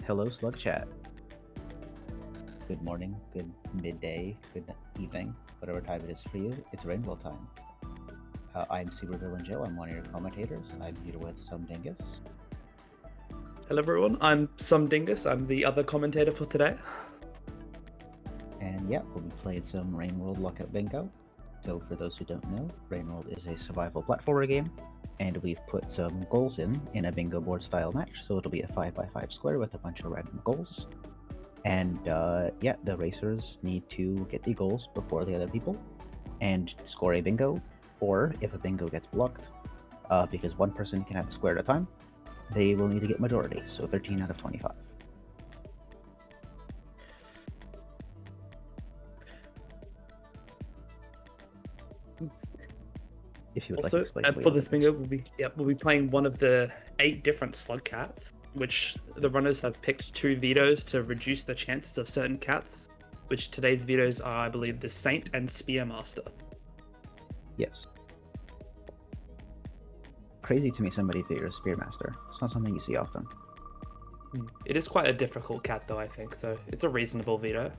hello Slug Chat. Good morning, good midday, good evening, whatever time it is for you. It's rainbow time. I'm Supervillain Joe. I'm one of your commentators. I'm here with some dingus. Hello everyone, I'm Some Dingus. I'm the other commentator for today. And yeah, we'll be playing some Rain World Lockout Bingo. So for those who don't know, Rain World is a survival platformer game, and we've put some goals in a bingo board style match. So it'll be a 5x5 square with a bunch of random goals. And yeah, the racers need to get the goals before the other people and score a bingo, or if a bingo gets blocked, because one person can have a square at a time, they will need to get majority, so 13 out of 25. If you would like to Also, explain for this bingo, we'll be playing one of the 8 different slug cats, which the runners have picked 2 vetoes to reduce the chances of certain cats, which today's vetoes are, I believe, the Saint and Spearmaster. Yes. Crazy to me somebody vetoes Spearmaster. It's not something you see often. It is quite a difficult cat, though, I think, so it's a reasonable veto.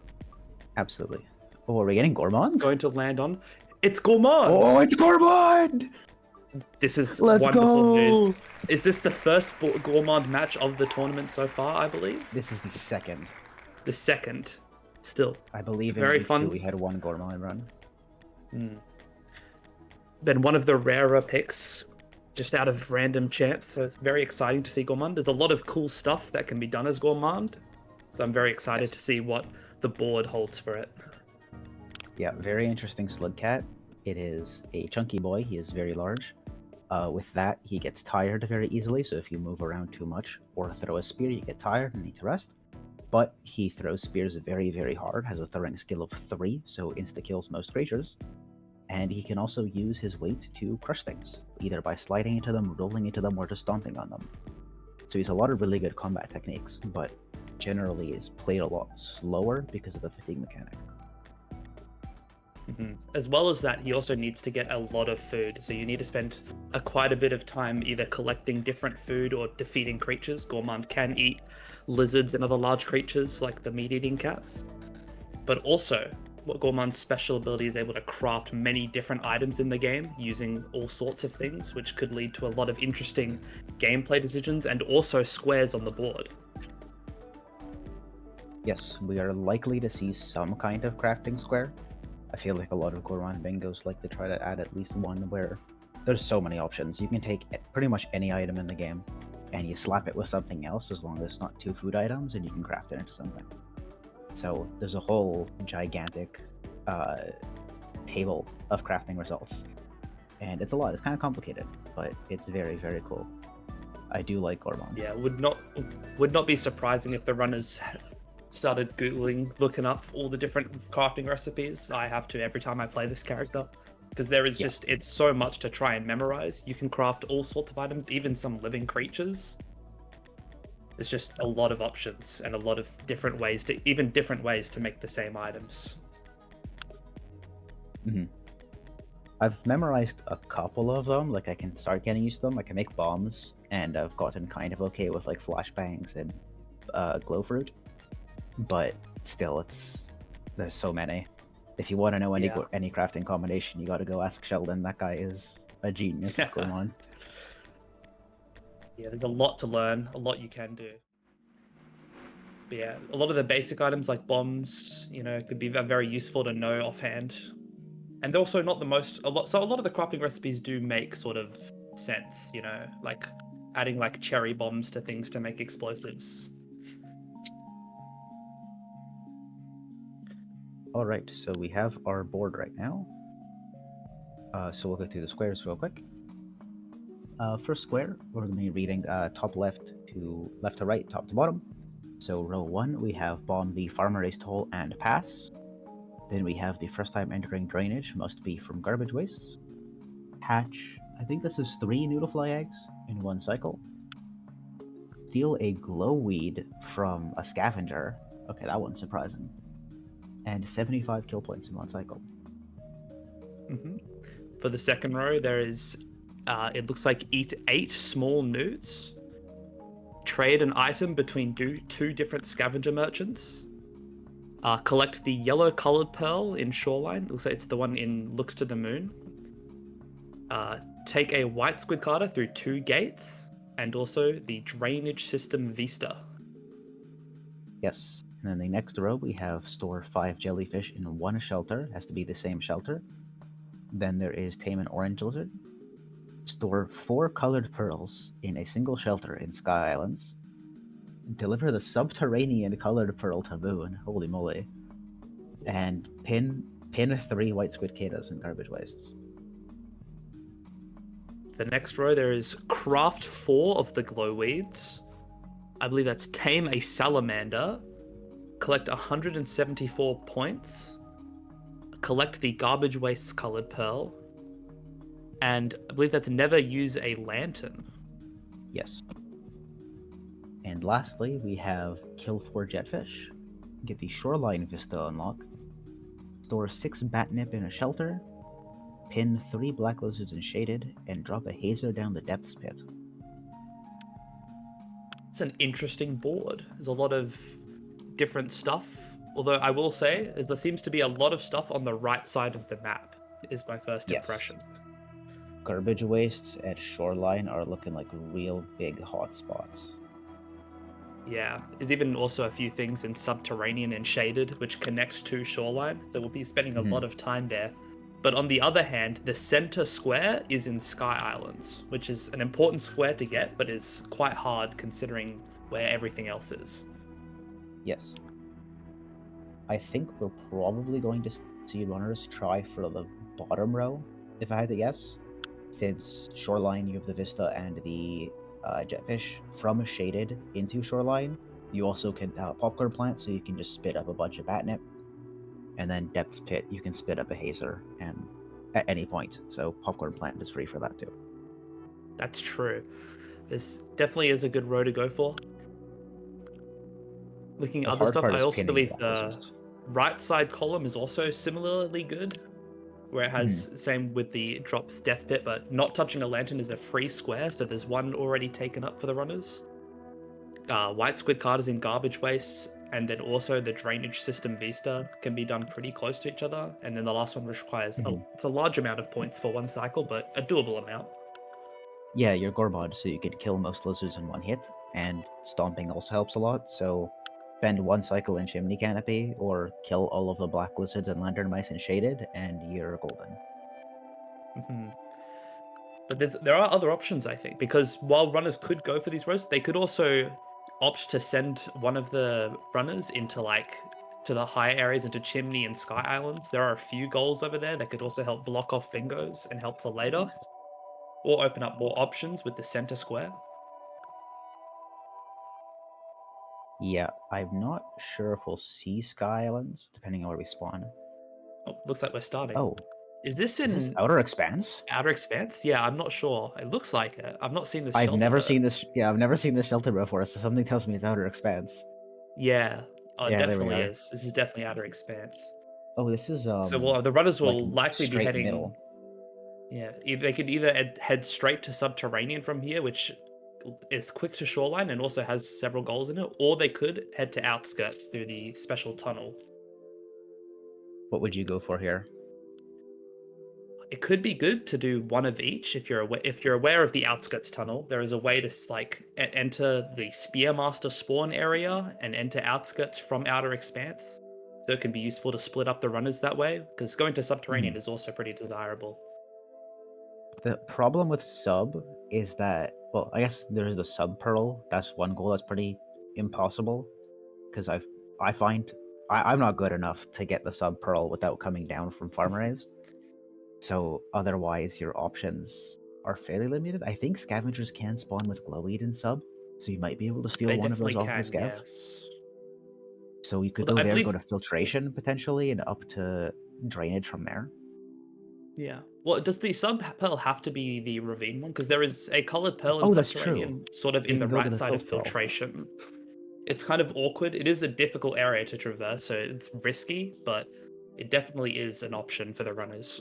Absolutely. Oh, are we getting Gourmand? Going to land on... It's Gourmand! Oh, it's Gourmand! This is Let's wonderful go! news. Is this the first Gourmand match of the tournament so far, I believe? This is the second. The second. Still. I believe in Very week fun. 2 we had one Gourmand run. Then one of the rarer picks, just out of random chance. So it's very exciting to see Gourmand. There's a lot of cool stuff that can be done as Gourmand. So I'm very excited to see what the board holds for it. Yeah, very interesting Slug Cat. It is a chunky boy. He is very large. With that, he gets tired very easily, so if you move around too much or throw a spear, you get tired and need to rest. But he throws spears very, very hard, has a throwing skill of 3, so insta-kills most creatures. And he can also use his weight to crush things, either by sliding into them, rolling into them, or just stomping on them. So he's a lot of really good combat techniques, but generally is played a lot slower because of the fatigue mechanic. As well as that, he also needs to get a lot of food, so you need to spend quite a bit of time either collecting different food or defeating creatures. Gourmand can eat lizards and other large creatures like the meat-eating cats. But also, what Gourmand's special ability is able to craft many different items in the game using all sorts of things, which could lead to a lot of interesting gameplay decisions and also squares on the board. Yes, we are likely to see some kind of crafting square. I feel like a lot of Gourmand bingos like to try to add at least one where there's so many options. You can take pretty much any item in the game and you slap it with something else as long as it's not 2 food items and you can craft it into something. So there's a whole gigantic table of crafting results. And it's a lot. It's kind of complicated, but it's very, very cool. I do like Gourmand. Yeah, would not be surprising if the runners started looking up all the different crafting recipes. I have to every time I play this character, because there is just, it's so much to try and memorize. You can craft all sorts of items, even some living creatures. There's just a lot of options and a lot of different ways to make the same items. I've memorized a couple of them. Like I can start getting used to them. I can make bombs, and I've gotten kind of okay with like flashbangs and glow fruit. But still, there's so many. If you want to know any crafting combination, you got to go ask Sheldon. That guy is a genius. Go on. Yeah, there's a lot to learn, a lot you can do. But yeah, a lot of the basic items like bombs, could be very useful to know offhand. And also not the most, so a lot of the crafting recipes do make sort of sense, like adding like cherry bombs to things to make explosives. Alright, so we have our board right now. So we'll go through the squares real quick. First square, we're going to be reading top left to right, top to bottom. So row 1, we have bomb the farmer is toll and pass. Then we have the first time entering drainage, must be from garbage wastes. Hatch, I think this is 3 noodlefly eggs in 1 cycle. Steal a glow weed from a scavenger. Okay, that one's surprising. And 75 kill points in 1 cycle. For the second row, there is, it looks like eat 8 small newts, trade an item between two different scavenger merchants. Collect the yellow colored pearl in Shoreline. Looks like it's the one in Looks to the Moon. Take a white squid carder through 2 gates, and also the drainage system Vista. Yes. And then the next row, we have store 5 jellyfish in 1 shelter. Has to be the same shelter. Then there is tame an orange lizard. Store 4 colored pearls in a single shelter in Sky Islands. Deliver the subterranean colored pearl to Moon. Holy moly. And pin 3 white squid cadas in garbage wastes. The next row, there is craft 4 of the glowweeds. I believe that's tame a salamander. Collect 174 points. Collect the garbage wastes colored pearl. And I believe that's never use a lantern. Yes. And lastly, we have kill 4 jetfish. Get the shoreline vista unlock. Store 6 batnip in a shelter. Pin 3 black lizards in shaded, and drop a hazer down the depths pit. It's an interesting board. There's a lot of different stuff. Although I will say, there seems to be a lot of stuff on the right side of the map, is my first impression. Garbage wastes at shoreline are looking like real big hotspots. Yeah, there's even also a few things in subterranean and shaded which connect to shoreline, so we'll be spending a lot of time there. But on the other hand, the center square is in Sky Islands, which is an important square to get, but is quite hard considering where everything else is. Yes. I think we're probably going to see runners try for the bottom row, if I had to guess. Since shoreline, you have the vista and the jetfish from shaded into shoreline. You also can popcorn plant, so you can just spit up a bunch of batnip. And then depths pit, you can spit up a hazer and at any point. So popcorn plant is free for that too. That's true. This definitely is a good row to go for. Looking at other stuff, I also believe the right side column is also similarly good, where it has same with the drops death pit, but not touching a lantern is a free square, so there's one already taken up for the runners. White squid cards in garbage waste, and then also the drainage system Vista can be done pretty close to each other, and then the last one requires it's a large amount of points for one cycle, but a doable amount. Yeah, you're Gorbod, so you can kill most lizards in one hit, and stomping also helps a lot, so spend 1 cycle in Chimney Canopy, or kill all of the black lizards and lantern mice in shaded, and you're golden. But there are other options, I think, because while runners could go for these rows, they could also opt to send one of the runners into to the higher areas, into Chimney and Sky Islands. There are a few goals over there that could also help block off bingos and help for later, or open up more options with the center square. Yeah, I'm not sure if we'll see Sky Islands, depending on where we spawn. Oh, looks like we're starting. Oh. Is this in Outer Expanse? Outer Expanse? Yeah, I'm not sure. It looks like it. I've not seen this I've shelter. never seen this. Yeah, I've never seen this shelter before, so something tells me it's Outer Expanse. Yeah. Oh, yeah, it definitely is. This is definitely Outer Expanse. Oh, this is so the runners will likely be heading middle. Yeah, they could either head straight to subterranean from here, which is quick to shoreline and also has several goals in it, or they could head to outskirts through the special tunnel. What would you go for here? It could be good to do one of each if you're aware of the outskirts tunnel. There is a way to enter the Spearmaster spawn area and enter outskirts from Outer Expanse. So it can be useful to split up the runners that way, because going to subterranean is also pretty desirable. The problem with sub is that, well, I guess there's the sub pearl. That's one goal that's pretty impossible, because I find I'm not good enough to get the sub pearl without coming down from farm arrays. So otherwise, your options are fairly limited. I think scavengers can spawn with glowweed in sub, so you might be able to steal one of those off the scav. Yes. So you could go to filtration potentially, and up to drainage from there. Yeah. Well, does the sub pearl have to be the ravine one? Because there is a colored pearl in subterranean, sort of in the right side of filtration. It's kind of awkward. It is a difficult area to traverse, so it's risky, but it definitely is an option for the runners.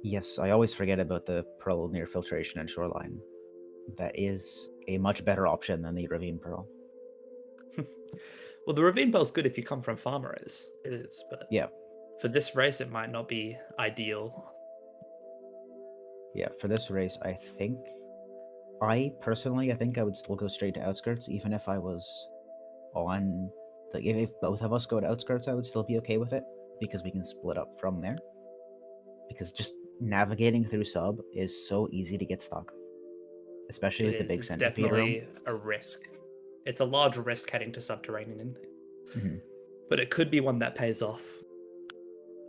Yes, I always forget about the pearl near filtration and shoreline. That is a much better option than the Ravine Pearl. Well, the Ravine Pearl's good if you come from farm race. It is, but Yeah, for this race, it might not be ideal. yeah. For this race, I think I think I would still go straight to outskirts, even if I was on. Like, if both of us go to outskirts, I would still be okay with it because we can split up from there. Because just navigating through sub is so easy to get stuck, especially It with the is. big It's centipede room. definitely a risk. It's a large risk heading to subterranean, Hmm. but it could be one that pays off.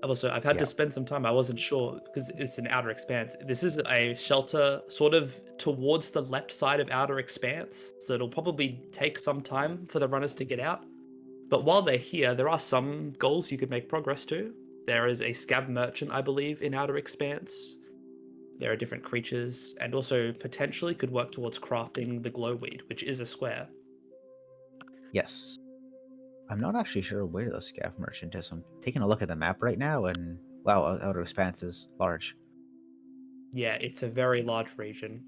I've had Yeah. to spend some time. I wasn't sure because it's an outer expanse. This is a shelter sort of towards the left side of outer expanse, so it'll probably take some time for the runners to get out. But while they're here, there are some goals you could make progress to. There is a scav merchant, I believe, in outer expanse. There are different creatures, and also potentially could work towards crafting the glowweed, which is a square. Yes. I'm not actually sure where the scav merchant is. I'm taking a look at the map right now, and wow, Outer Expanse is large. Yeah, it's a very large region.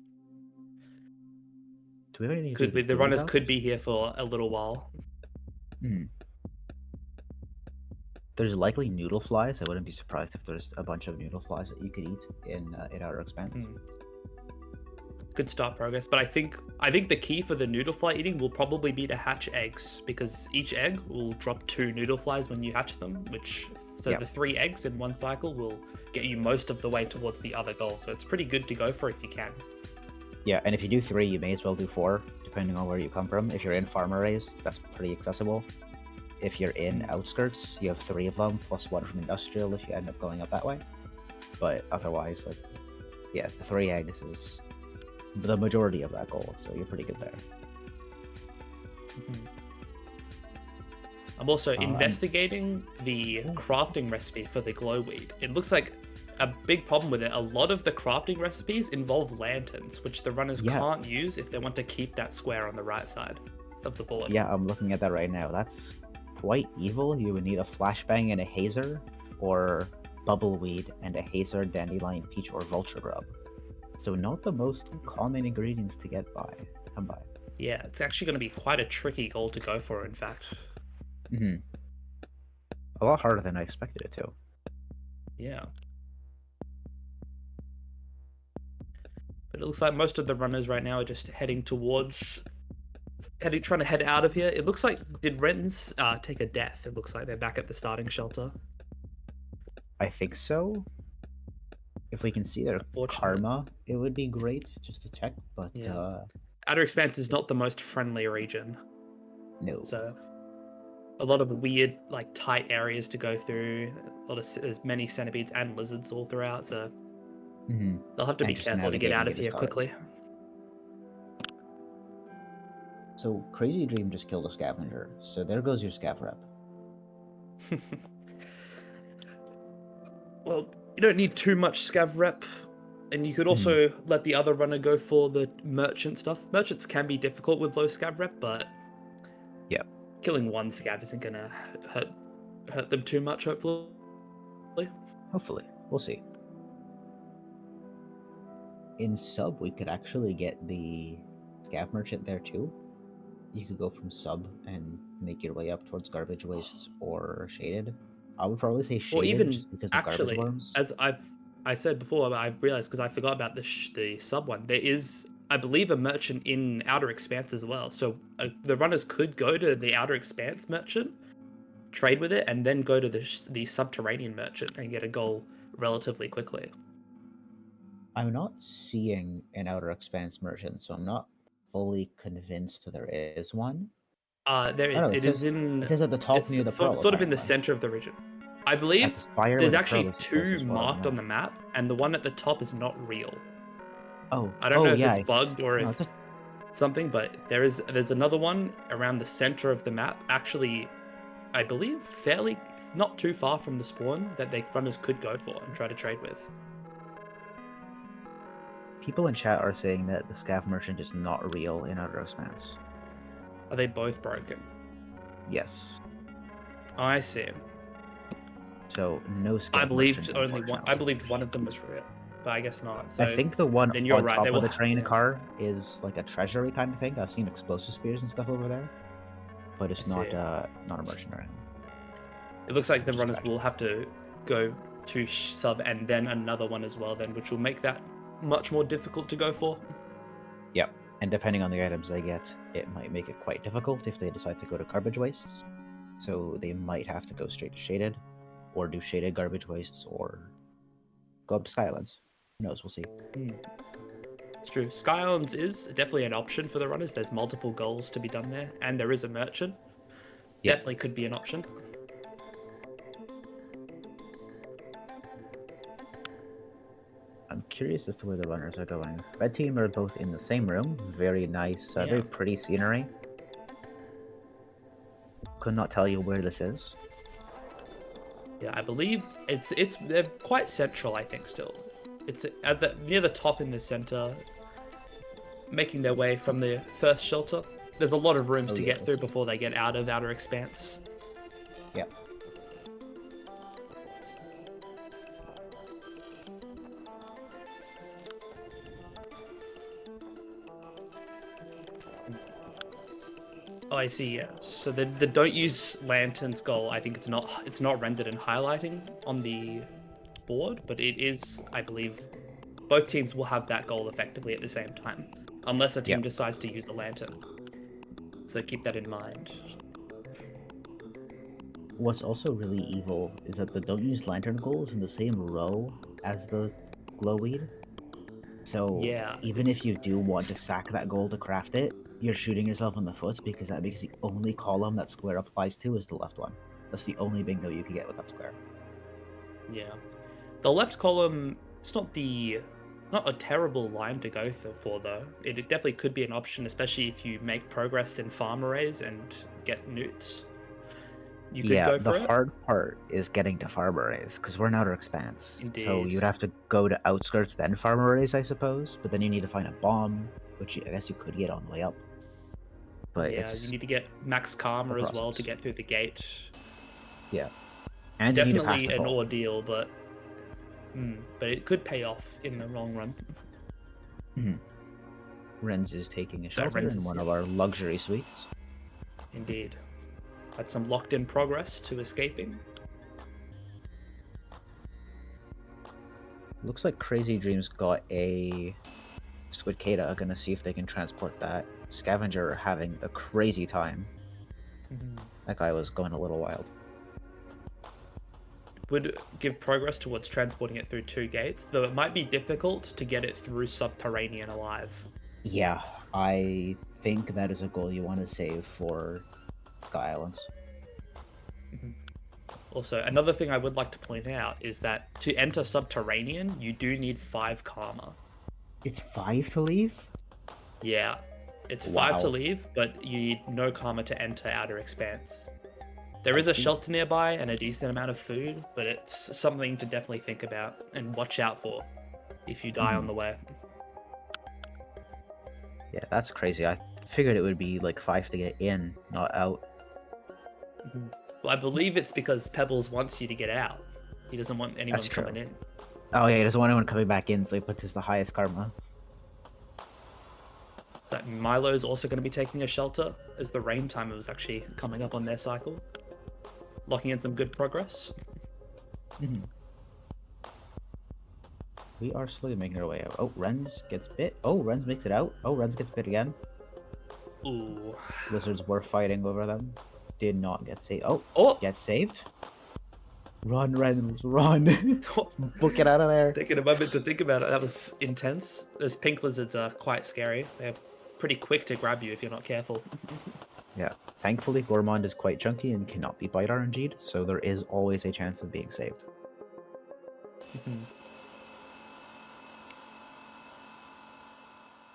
Do we have anything Could to be the do runners about could this? be here for a little while. Hmm. There's likely noodle flies. I wouldn't be surprised if there's a bunch of noodle flies that you could eat in Outer Expanse. Could start progress, but I think the key for the noodle fly eating will probably be to hatch eggs, because each egg will drop 2 noodle flies when you hatch them, Yeah. the 3 eggs in one cycle will get you most of the way towards the other goal. So it's pretty good to go for if you can. Yeah, and if you do 3, you may as well do 4, depending on where you come from. If you're in farm arrays, that's pretty accessible. If you're in outskirts, you have 3 of them, plus 1 from industrial if you end up going up that way. But otherwise, like, yeah, the 3 eggs is the majority of that goal, so you're pretty good there. I'm also investigating the crafting recipe for the glowweed. It looks like a big problem with it. A lot of the crafting recipes involve lanterns, which the runners can't use if they want to keep that square on the right side of the board. Yeah, I'm looking at that right now. That's quite evil. You would need a flashbang and a hazer, or bubbleweed and a hazer, dandelion, peach, or vulture grub. So not the most common ingredients to come by. Yeah, it's actually going to be quite a tricky goal to go for, in fact. A lot harder than I expected it to. Yeah. But it looks like most of the runners right now are just trying to head out of here. It looks like, did Rens take a death? It looks like they're back at the starting shelter. I think so. If we can see their karma, it would be great just to check, but Outer Expanse is not the most friendly region. No. So a lot of weird, like, tight areas to go through. There's many centipedes and lizards all throughout, so they'll have to be careful to get out of here quickly. So Crazy Dream just killed a scavenger, so there goes your scav rep. Well, you don't need too much scav rep, and you could also let the other runner go for the merchant stuff. Merchants can be difficult with low scav rep, but killing one scav isn't gonna hurt them too much, hopefully. Hopefully. We'll see. In sub, we could actually get the scav merchant there too. You could go from sub and make your way up towards garbage wastes or shaded. I would probably say shaded, even just because of garbage worms. As I said before, I've realized because I forgot about the sub one. There is, I believe, a merchant in Outer Expanse as well. So the runners could go to the Outer Expanse merchant, trade with it, and then go to the subterranean merchant and get a goal relatively quickly. I'm not seeing an Outer Expanse merchant, so I'm not fully convinced there is one. There is. It is at the top near the pearl. Sort of in the center of the region. I believe there's actually 2 marked on the map, and the one at the top is not real. Oh, I don't know if it's bugged or if something, but there's another one around the center of the map. Actually, I believe fairly not too far from the spawn that the runners could go for and try to trade with. People in chat are saying that the scav merchant is not real in Outer Expanse. Are they both broken? Yes. I see. So no scav I believed merchant, only one. I believed one of them was real. but I guess not. So I think the one then you're on right. top They of will, the train yeah. car is like a treasury kind of thing. I've seen explosive spears and stuff over there, but I it's see. not a merchant or anything. It looks like the Just runners treasure. will have to go to sub and then another one as well, then, which will make that much more difficult to go for. Yep. And depending on the items they get, it might make it quite difficult if they decide to go to garbage wastes. So they might have to go straight to shaded, or do shaded garbage wastes, or go up to Skylands. Who knows? We'll see. It's true. Skylands is definitely an option for the runners. There's multiple goals to be done there, and there is a merchant. Yeah. Definitely could be an option. I'm curious as to where the runners are going. Red team are both in the same room. Very nice, Yeah. very pretty scenery. Could not tell you where this is. Yeah, I believe they're quite central. I think still, it's at near the top in the center, making their way from the first shelter. There's a lot of rooms to get through before they get out of Outer Expanse. Yeah. Oh, I see. Yeah. So the don't use lanterns goal. I think it's not rendered and highlighting on the board, but it is. I believe both teams will have that goal effectively at the same time, unless a team decides to use the lantern. So keep that in mind. What's also really evil is that the don't use lantern goal is in the same row as the glowweed. So Yeah, even if you do want to sack that goal to craft it, you're shooting yourself in the foot because the only column that square applies to is the left one. That's the only bingo you can get with that square. Yeah, the left column. It's not a terrible line to go for though. It definitely could be an option, especially if you make progress in farm arrays and get newts. You could go The for it. hard part is getting to farm arrays because we're in Outer Expanse. So Indeed. you'd have to go to outskirts then farm arrays, I suppose. But then you need to find a bomb, which I guess you could get on the way up. But Yeah, you need to get max karma as well to get through the gate. Yeah, and Definitely you need to pass the an goal. ordeal, but it could pay off in the long run. Renz is taking a shelter in one of our luxury suites. Indeed. Had some locked-in progress to escaping. Looks like Crazy Dreams got a Squidcada. Gonna see if they can transport that. Scavenger having a crazy time. That guy was going a little wild. Would give progress towards transporting it through 2 gates, though it might be difficult to get it through subterranean alive. Yeah, I think that is a goal you want to save for Sky Islands. Also, another thing I would like to point out is that to enter subterranean, you do need 5 karma. It's 5 to leave? Yeah, it's 5 to leave, but you need no karma to enter Outer Expanse. There is a shelter nearby and a decent amount of food, but it's something to definitely think about and watch out for if you die on the way. Yeah, that's crazy. I figured it would be like 5 to get in, not out. Well, I believe it's because Pebbles wants you to get out. He doesn't want anyone coming in. Oh yeah, he doesn't want anyone coming back in, so he puts the highest karma. Is that Milo's also going to be taking a shelter as the rain timer was actually coming up on their cycle? Locking in some good progress. We are slowly making our way out. Oh, Renz gets bit. Oh, Renz makes it out. Oh, Renz gets bit again. Ooh. Lizards were fighting over them. Did not get saved. Oh! Get saved? Run, Renz, run! Book it out of there. Taking a moment to think about it. That was intense. Those pink lizards are quite scary. They're pretty quick to grab you if you're not careful. Yeah. Thankfully, Gourmand is quite chunky and cannot be bite RNG'd, so there is always a chance of being saved.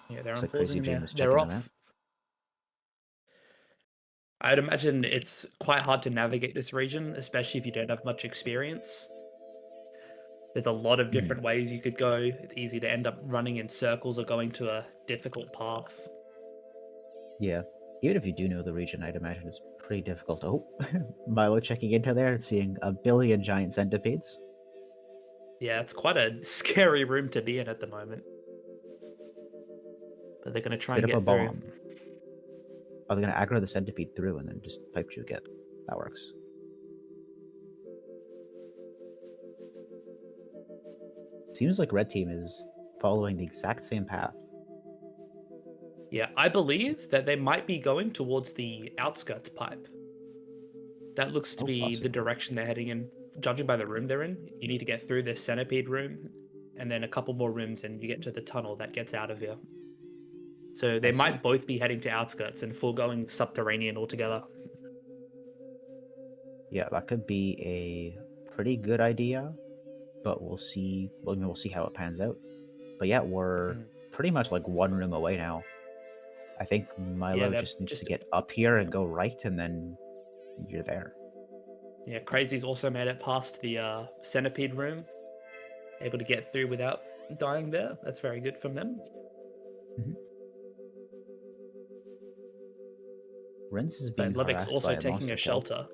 Yeah, they're Looks like unpausing. Crazy James They're checking off. them out. I'd imagine it's quite hard to navigate this region, especially if you don't have much experience. There's a lot of different ways you could go. It's easy to end up running in circles or going to a difficult path. Yeah. Even if you do know the region, I'd imagine it's pretty difficult. Oh, Milo checking into there and seeing a billion giant centipedes. Yeah, it's quite a scary room to be in at the moment. But they're going to try Set and up a get through. bomb. Oh, they're gonna aggro the centipede through and then just pipe juke it. That works. Seems like red team is following the exact same path. Yeah, I believe that they might be going towards the outskirts pipe. That looks to Oh, be the possibly. direction they're heading in. Judging by the room they're in, you need to get through this centipede room, and then a couple more rooms, and you get to the tunnel that gets out of here. So they I see. might both be heading to outskirts and foregoing subterranean altogether. Yeah, that could be a pretty good idea, but we'll see. Well, we'll see how it pans out. But yeah, we're Mm. pretty much like one room away now. I think Yeah, Milo they're just needs to just get up here yeah. and go right, and then you're there. Yeah, Crazy's also made it past the centipede room, able to get through without dying there. That's very good from them. Mhm. Renz is So being Levik's harassed by also a taking monster a kelp. shelter.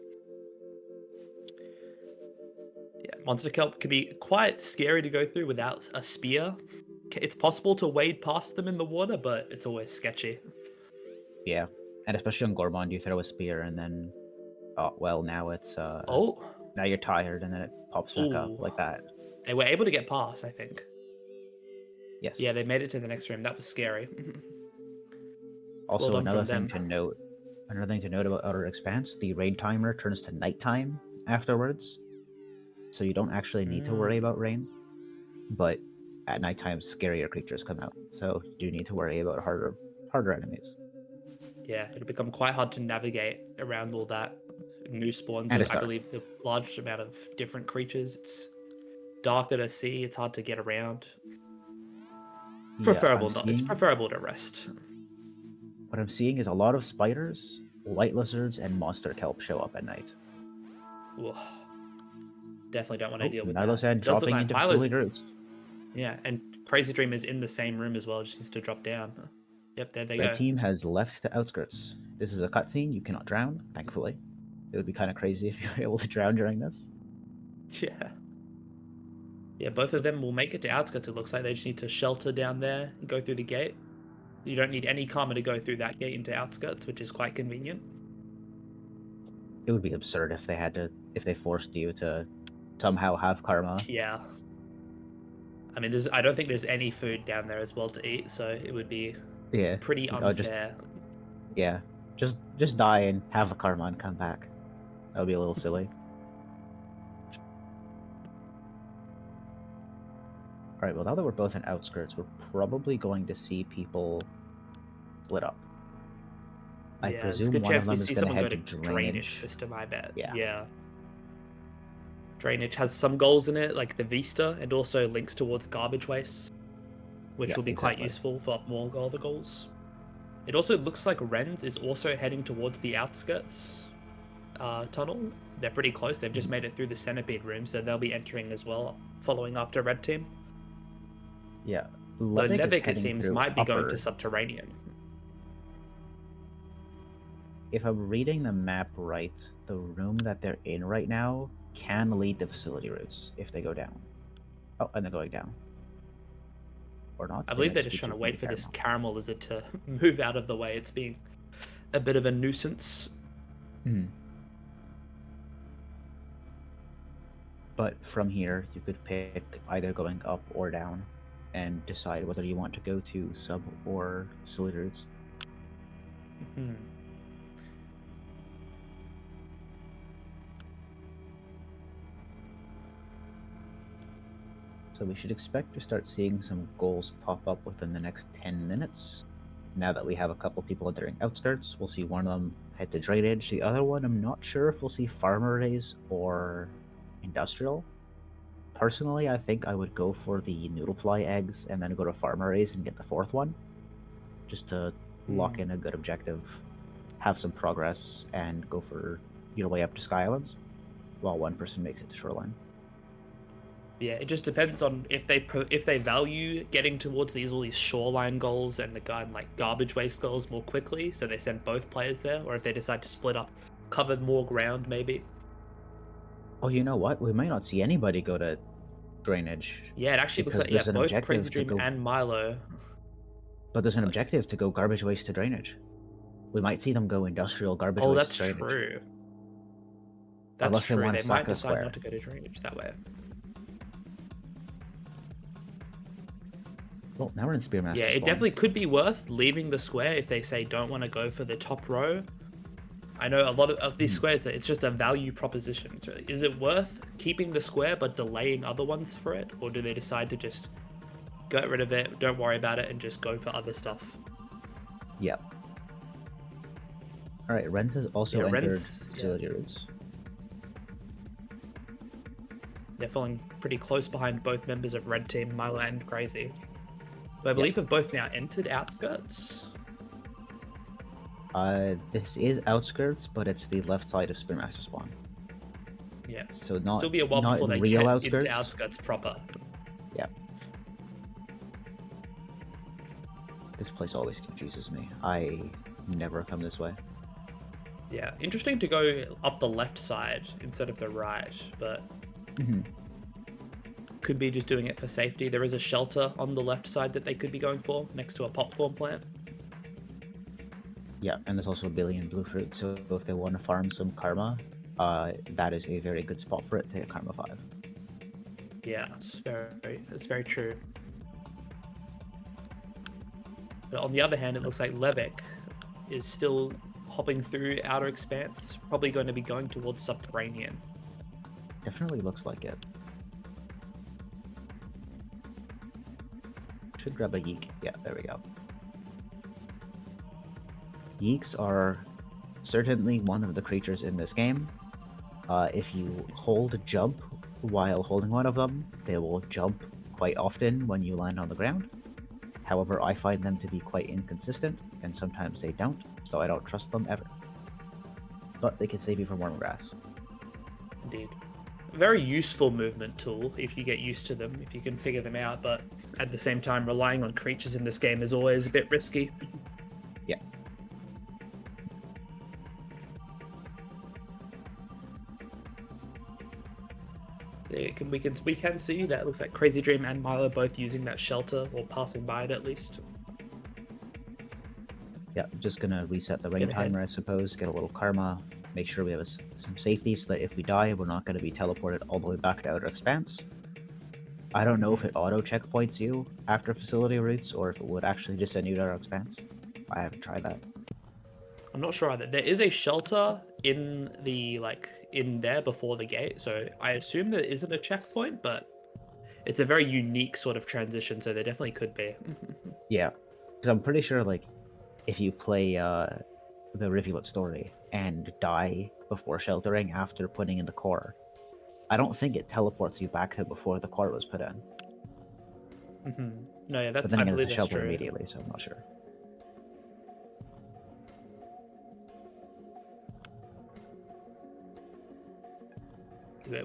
Yeah, monster kelp can be quite scary to go through without a spear. It's possible to wade past them in the water, but it's always sketchy. Yeah, and especially on Gourmand, you throw a spear and then, oh well, now it's Oh, now you're tired and then it pops back up ooh. like that. They were able to get past, I think. Yeah, Yes. they made it to the next room. That was scary. Well Also, done from them. another thing to note about Outer Expanse, the rain timer turns to nighttime afterwards, so you don't actually need to worry about rain. But at nighttime, scarier creatures come out, so you do need to worry about harder enemies. Yeah, it'll become quite hard to navigate around all that. New spawns, And it's I dark. believe the large amount of different creatures. It's darker to see, it's hard to get around. Yeah, I'm It's seeing preferable to rest. what I'm seeing is a lot of spiders, white lizards, and monster kelp show up at night. Ooh, definitely don't want to Oh, deal with Milo's that. head It does look dropping like into Milo's facility roots. yeah, and Crazy Dream is in the same room as well, just needs to drop down. Yep, there they Red go. team has left the outskirts. This is a cutscene. You cannot drown, thankfully. It would be kind of crazy if you were able to drown during this. Yeah. Yeah, both of them will make it to outskirts, it looks like. They just need to shelter down there and go through the gate. You don't need any karma to go through that gate into outskirts, which is quite convenient. It would be absurd if they forced you to somehow have karma. Yeah. I mean, I don't think there's any food down there as well to eat, so it would be Yeah. pretty Oh, just unfair. yeah. Just die and have a karma and come back. That would be a little silly. Alright, well now that we're both in outskirts, we're probably going to see people split up. I Yeah, there's a presume good one of chance we them is see going to someone go head to to drainage drainage. system, I bet. Yeah. Yeah. Drainage has some goals in it, like the Vista, and also links towards garbage waste, which Yeah, will be quite exactly. useful for more other goals. It also looks like Ren's is also heading towards the outskirts tunnel. They're pretty close. They've just made it through the centipede room, so they'll be entering as well, following after Red Team. Yeah. Though Levik is Levik, it heading seems, through might be going to upper. subterranean. If I'm reading the map right, the room that they're in right now can lead to facility routes if they go down. Oh, and they're going down. Or not. I They believe might they're just be just trying to juking wait the for this caramel. caramel lizard to move out of the way. It's being a bit of a nuisance. But from here, you could pick either going up or down and decide whether you want to go to sub or facility routes. Hmm. So we should expect to start seeing some goals pop up within the next 10 minutes. Now that we have a couple people entering outskirts, we'll see one of them head to drainage. The other one, I'm not sure if we'll see farmer raise or industrial. Personally, I think I would go for the noodlefly eggs and then go to farmer raise and get the fourth one, just to lock in a good objective, have some progress, and go for your way up to Sky Islands, while one person makes it to Shoreline. Yeah, it just depends on if they value getting towards all these shoreline goals and like garbage waste goals more quickly, so they send both players there, or if they decide to split up, cover more ground maybe. Oh, you know what? We might not see anybody go to drainage. Yeah, it actually looks Because like, yeah, there's an both objective Crazy to Dream go- and Milo. But there's an Like- objective to go garbage waste to drainage. We might see them go industrial garbage Oh, waste that's to drainage. true. That's Unless they true. want They to might sack a decide square. not to go to drainage that way. Well, now we're in Spearmaster Yeah, it spawn. definitely could be worth leaving the square if they say don't want to go for the top row. I know a lot of these squares, it's just a value proposition. It's really, is it worth keeping the square but delaying other ones for it? Or do they decide to just get rid of it, don't worry about it, and just go for other stuff? Yeah. Alright, Renz has also entered Ren's, facility routes. They're falling pretty close behind both members of Red Team, Milo and Crazy. But I believe have both now entered Outskirts. This is Outskirts, but it's the left side of Spearmaster spawn. Yes. So not Still be a while not before in they real get Outskirts. into Outskirts proper. Yeah. This place always confuses me. I never come this way. Yeah, interesting to go up the left side instead of the right, but could be just doing it for safety. There is a shelter on the left side that they could be going for, next to a popcorn plant. Yeah, and there's also a billion blue fruit, so if they want to farm some karma, that is a very good spot for it to hit karma 5. Yeah, it's very true. But on the other hand, it looks like Levek is still hopping through Outer Expanse, probably going to be going towards Subterranean. Definitely looks like it. Should grab a yeek. Yeah, there we go. Yeeks are certainly one of the creatures in this game. If you hold jump while holding one of them, they will jump quite often when you land on the ground. However, I find them to be quite inconsistent, and sometimes they don't, so I don't trust them ever. But they can save you from worm grass. Indeed. A very useful movement tool if you get used to them, if you can figure them out, but at the same time, relying on creatures in this game is always a bit risky. Yeah. We can see that it looks like Crazy Dream and Milo both using that shelter, or passing by it at least. Yeah, I'm just gonna reset the rain Get ahead. timer, I suppose, get a little karma, make sure we have some safety so that if we die, we're not gonna be teleported all the way back to Outer Expanse. I don't know if it auto checkpoints you after facility routes, or if it would actually just send you to Outer Expanse. I haven't tried that. I'm not sure either. There is a shelter in the in there before the gate, so I assume there isn't a checkpoint, but it's a very unique sort of transition, so there definitely could be. Yeah, because I'm pretty sure, like, if you play the Rivulet story and die before sheltering after putting in the core, I don't think it teleports you back to before the core was put in. No, yeah, But that's then I again, believe it's a that's shelter true. immediately, so I'm not sure.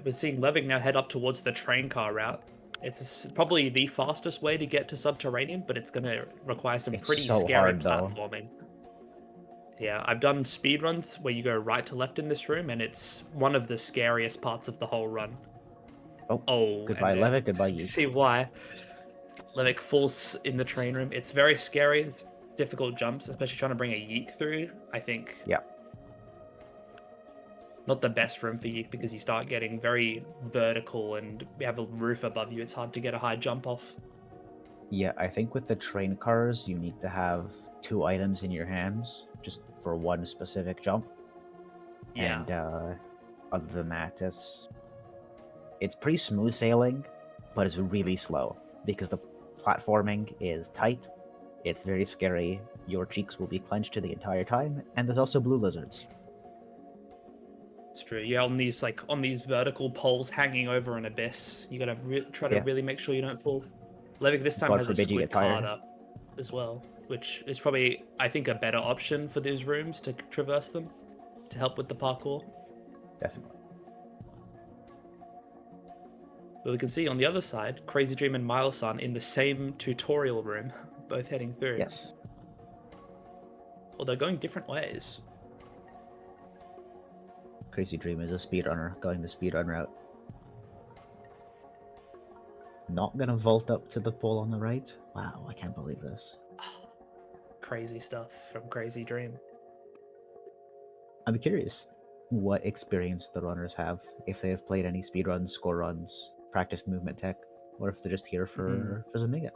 We're seeing Leving now head up towards the train car route. It's probably the fastest way to get to Subterranean, but it's going to require some It's pretty so scary hard, though. platforming. Yeah, I've done speedruns where you go right to left in this room, and it's one of the scariest parts of the whole run. Oh, goodbye, and then Levick, goodbye, you Yeek. see why. Levick falls in the train room. It's very scary. It's difficult jumps, especially trying to bring a Yeek through, I think. Yeah. Not the best room for Yeek because you start getting very vertical and you have a roof above you. It's hard to get a high jump off. Yeah, I think with the train cars, you need to have 2 items in your hands just for one specific jump. Yeah. And other than that, it's pretty smooth sailing, but it's really slow because the platforming is tight. It's very scary. Your cheeks will be clenched the entire time, and there's also blue lizards. It's true. Yeah, on these vertical poles hanging over an abyss, you gotta try to really make sure you don't fall. Levick this time God has a forbid you squid get tired. card up as well, which is probably, I think, a better option for these rooms to traverse them, to help with the parkour. Definitely. But we can see on the other side, Crazy Dream and Milo-san in the same tutorial room, both heading through. Yes. Well, they're going different ways. Crazy Dream is a speedrunner, going the speedrun route. not gonna vault up to the pole on the right. Wow, I can't believe this. Crazy stuff from Crazy Dream. I'm curious what experience the runners have, if they have played any speedruns, score runs, practiced movement tech, or if they're just here for Zamigo.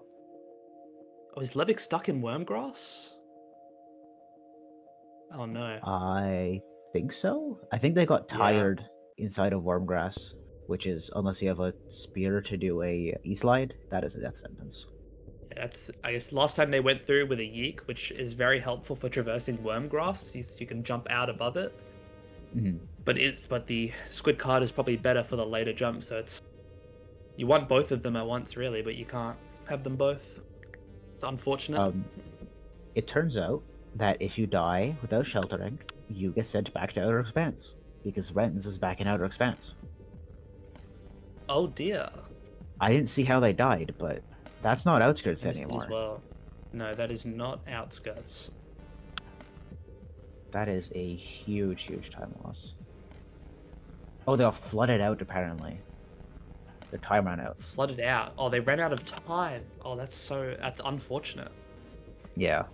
Oh, is Levick stuck in Wormgrass? Oh no. I think so. I think they got Yeah. tired inside of Wormgrass, which is, unless you have a spear to do a E-slide, that is a death sentence. That's, I guess, last time they went through with a yeek, which is very helpful for traversing Wormgrass. You can jump out above it. Mm-hmm. But the squid card is probably better for the later jump, so you want both of them at once, really, but you can't have them both. It's unfortunate. It turns out that if you die without sheltering, you get sent back to Outer Expanse, because Rens is back in Outer Expanse. Oh dear. I didn't see how they died, but that's not Outskirts I missed it anymore. as well. No, that is not Outskirts. That is a huge, huge time loss. Oh, they all flooded out, apparently. Their time ran out. Flooded out. Oh, they ran out of time. Oh, that's unfortunate. Yeah.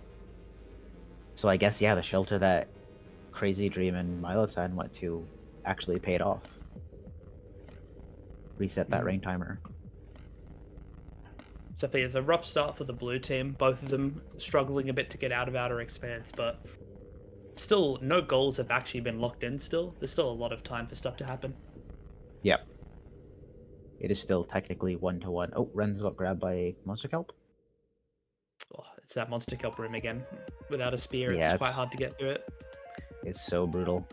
So I guess, yeah, the shelter that Crazy Dream and Milo-san went to actually paid off. Reset that rain timer. So it's a rough start for the blue team. Both of them struggling a bit to get out of Outer Expanse, but still, no goals have actually been locked in still. There's still a lot of time for stuff to happen. Yep. It is still technically 1-1. Oh, Ren's got grabbed by a monster kelp. Oh, it's that monster kelp room again. Without a spear, Yeah, it's quite hard to get through it. It's so brutal.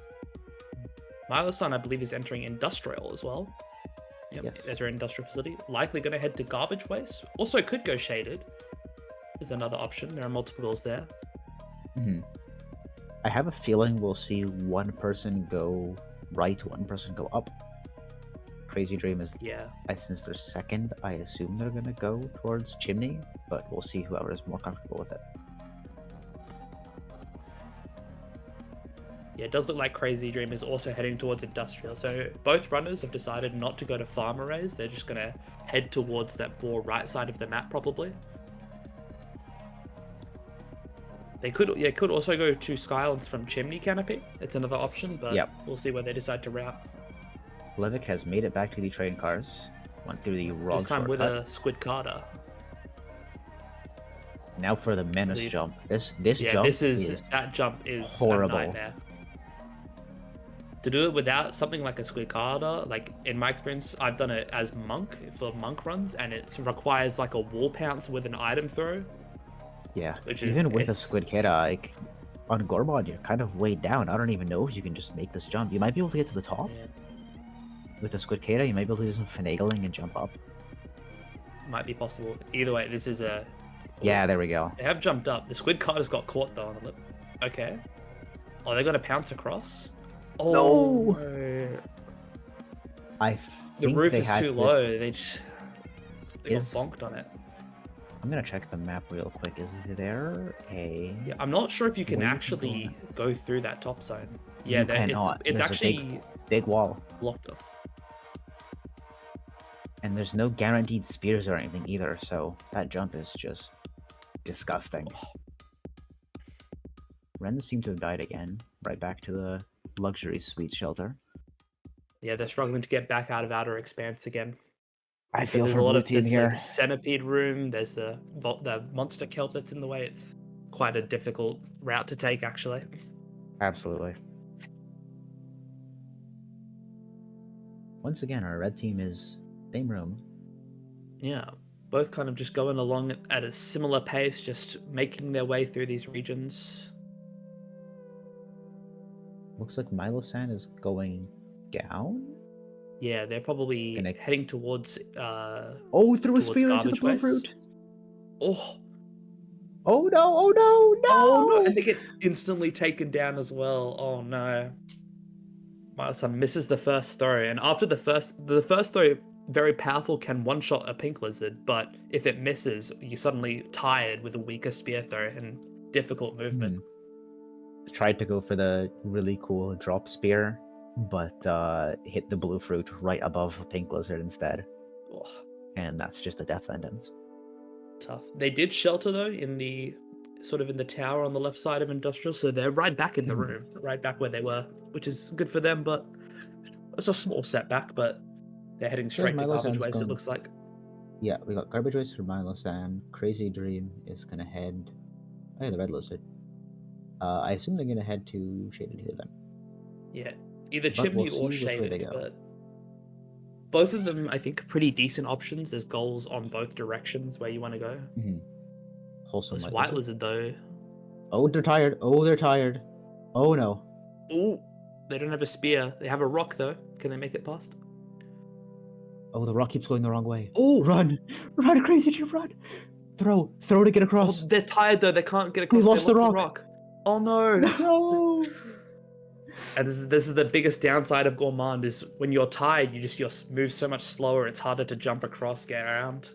Milo-san, I believe, is entering Industrial as well. Yep, Yes. there's our industrial facility. Likely going to head to Garbage Waste. Also could go Shaded. Is another option. There are multiple goals there. Mm-hmm. I have a feeling we'll see one person go right, one person go up. Crazy Dream is, since they're second, I assume they're going to go towards Chimney, but we'll see whoever is more comfortable with it. Yeah, it does look like Crazy Dream is also heading towards Industrial. So both runners have decided not to go to Farm Arrays. They're just going to head towards that more right side of the map, probably. They could also go to Skylands from Chimney Canopy. It's another option, but we'll see where they decide to route. Levick has made it back to the train cars. Went through the wrong This time shortcut. with a Squid Carter. Now for the menace jump. This jump that jump is horrible. A nightmare. To do it without something like a Squid Carter, like in my experience, I've done it as Monk for Monk runs, and it requires like a wall pounce with an item throw. Yeah, even with a Squid Kid, like on Gorbod, you're kind of weighed down. I don't even know if you can just make this jump. You might be able to get to the top. Yeah. With the Squid Kid, you might be able to do some finagling and jump up. Might be possible. Either way, this is a... Yeah, there we go. They have jumped up. The Squid Carter's got caught though on the lip. Okay. Oh, they're going to pounce across? Oh, no! The roof is too low. They got bonked on it. I'm gonna check the map real quick. Is there a... Yeah, I'm not sure if you can actually go through that top zone. Yeah, you cannot. It's actually big wall blocked off. And there's no guaranteed spears or anything either, so that jump is just disgusting. Wrens seem to have died again. Right back to the luxury suite shelter. Yeah, they're struggling to get back out of Outer Expanse again. I feel for blue team here. There's the centipede room. There's the monster kelp that's in the way. It's quite a difficult route to take, actually. Absolutely. Once again, our red team is same room. Yeah, both kind of just going along at a similar pace, just making their way through these regions. Looks like Milo-san is going down. Yeah, they're probably heading towards. Threw a spear into the blue fruit. Oh no! Oh no! No! Oh no! And they get instantly taken down as well. Oh no! Milo-san misses the first throw, and after the first throw, very powerful, can one-shot a pink lizard. But if it misses, you're suddenly tired with a weaker spear throw and difficult movement. Tried to go for the really cool drop spear, but hit the blue fruit right above a pink lizard instead. Oh, and that's just a death sentence. Tough. They did shelter though in the tower on the left side of industrial, so they're right back in the room, right back where they were, which is good for them. But it's a small setback. But they're heading straight to garbage waste. It looks like. Yeah, we got garbage waste for Milo San. Crazy Dream is gonna head. Oh, yeah, the red lizard. I assume they're gonna head to Shaded here then. Yeah, either Chimney or Shaded, but both of them I think are pretty decent options. There's goals on both directions where you want to go. Wholesome This white lizard though. Oh, they're tired. Oh, they're tired. Oh no. Oh, they don't have a spear. They have a rock though. Can they make it past? Oh, the rock keeps going the wrong way. Oh, run, Crazy Dream, run! Throw to get across. Oh, they're tired though. They can't get across. They lost the rock. Oh no. No. And this is the biggest downside of Gourmand is when you're tired, you move so much slower. It's harder to jump across, get around.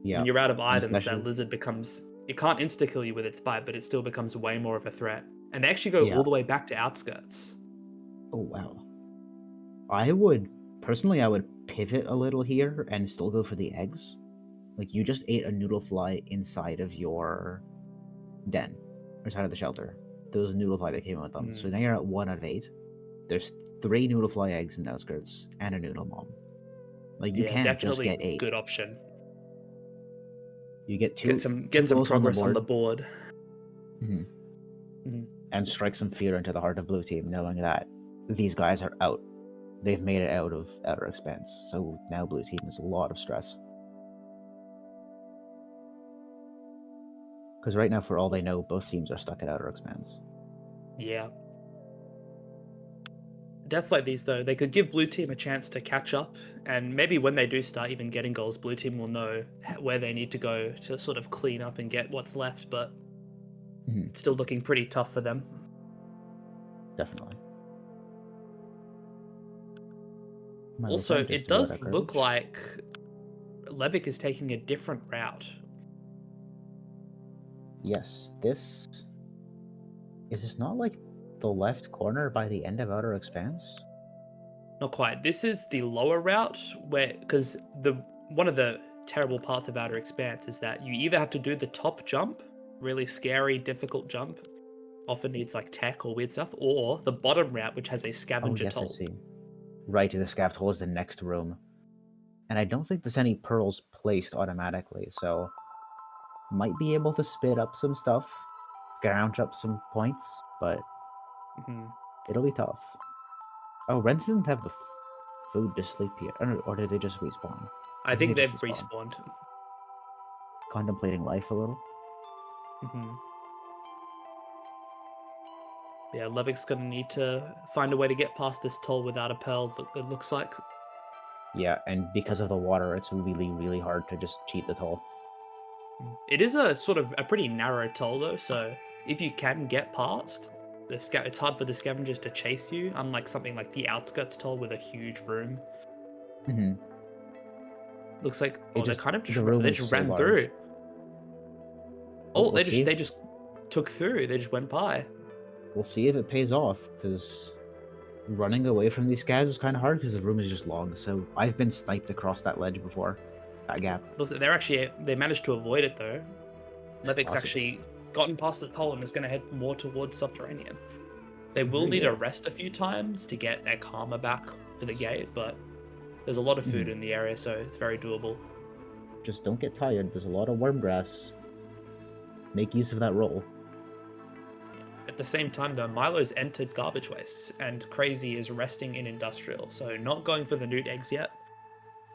Yeah. When you're out of items, that lizard becomes. It can't insta kill you with its bite, but it still becomes way more of a threat. And they actually go all the way back to outskirts. Oh wow. I would pivot a little here and still go for the eggs. Like, you just ate a noodle fly inside of your den, or inside of the shelter. There was a noodle fly that came out with them. So now you're at 1 out of 8. There's 3 noodle fly eggs in the outskirts and a noodle mom. Like, you can't just get 8. Good option. You get 2. Get some progress on the board. And strike some fear into the heart of blue team, knowing that these guys are out. They've made it out of Outer Expanse, so now blue team is a lot of stress. Because right now, for all they know, both teams are stuck at Outer Expanse. Yeah. Deaths like these, though, they could give blue team a chance to catch up, and maybe when they do start even getting goals, blue team will know where they need to go to sort of clean up and get what's left, but it's still looking pretty tough for them. Definitely. Also, it does look like Levick is taking a different route. Yes, is this not like the left corner by the end of Outer Expanse? Not quite. This is the lower route because one of the terrible parts of Outer Expanse is that you either have to do the top jump, really scary, difficult jump, often needs like tech or weird stuff, or the bottom route, which has a scavenger toll. I see. Right, the scav toll is the next room. And I don't think there's any pearls placed automatically, so might be able to spit up some stuff, scrounge up some points, but it'll be tough. Oh, Ren doesn't have the food to sleep yet, or did they just respawn? I think they've respawned. Contemplating life a little. Yeah, Levick's gonna need to find a way to get past this toll without a pearl, it looks like. Yeah, and because of the water, it's really, really hard to just cheat the toll. It is a sort of a pretty narrow toll, though, so if you can get past, it's hard for the scavengers to chase you, unlike something like the outskirts toll with a huge room. Looks like they kind of just ran through. They just took through. They just went by. We'll see if it pays off, because running away from these guys is kind of hard because the room is just long. So I've been sniped across that ledge before, that gap. Looks like they managed to avoid it though. Levick's actually gotten past the toll and is going to head more towards subterranean. They will need to rest a few times to get their karma back for the gate, but there's a lot of food in the area, so it's very doable. Just don't get tired. There's a lot of worm grass. Make use of that roll. At the same time, though, Milo's entered garbage waste, and Crazy is resting in industrial, so not going for the newt eggs yet.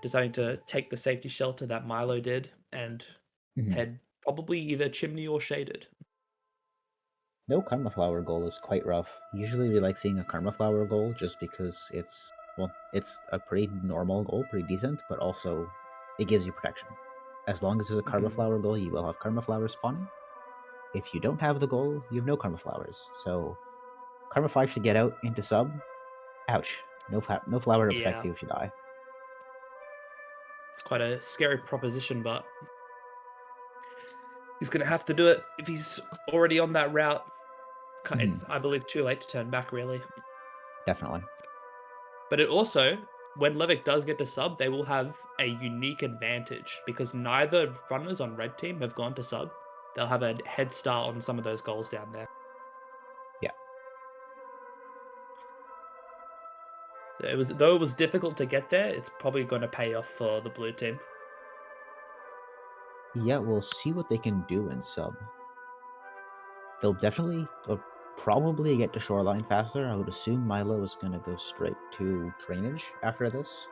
Deciding to take the safety shelter that Milo did and head probably either chimney or shaded. No karma flower goal is quite rough. Usually we like seeing a karma flower goal just because it's a pretty normal goal, pretty decent, but also it gives you protection. As long as there's a karma flower goal, you will have karma flowers spawning. If you don't have the goal, you have no karma flowers. So karma 5 should get out into sub. Ouch. No flower to protect you if you die. It's quite a scary proposition, but he's going to have to do it if he's already on that route. It's I believe, too late to turn back, really. Definitely. But it also, when Levick does get to sub, they will have a unique advantage because neither runners on red team have gone to sub. They'll have a head start on some of those goals down there. Yeah. So though it was difficult to get there, it's probably going to pay off for the blue team. Yeah, we'll see what they can do in sub. They'll definitely, probably get to shoreline faster. I would assume Milo is going to go straight to drainage after this.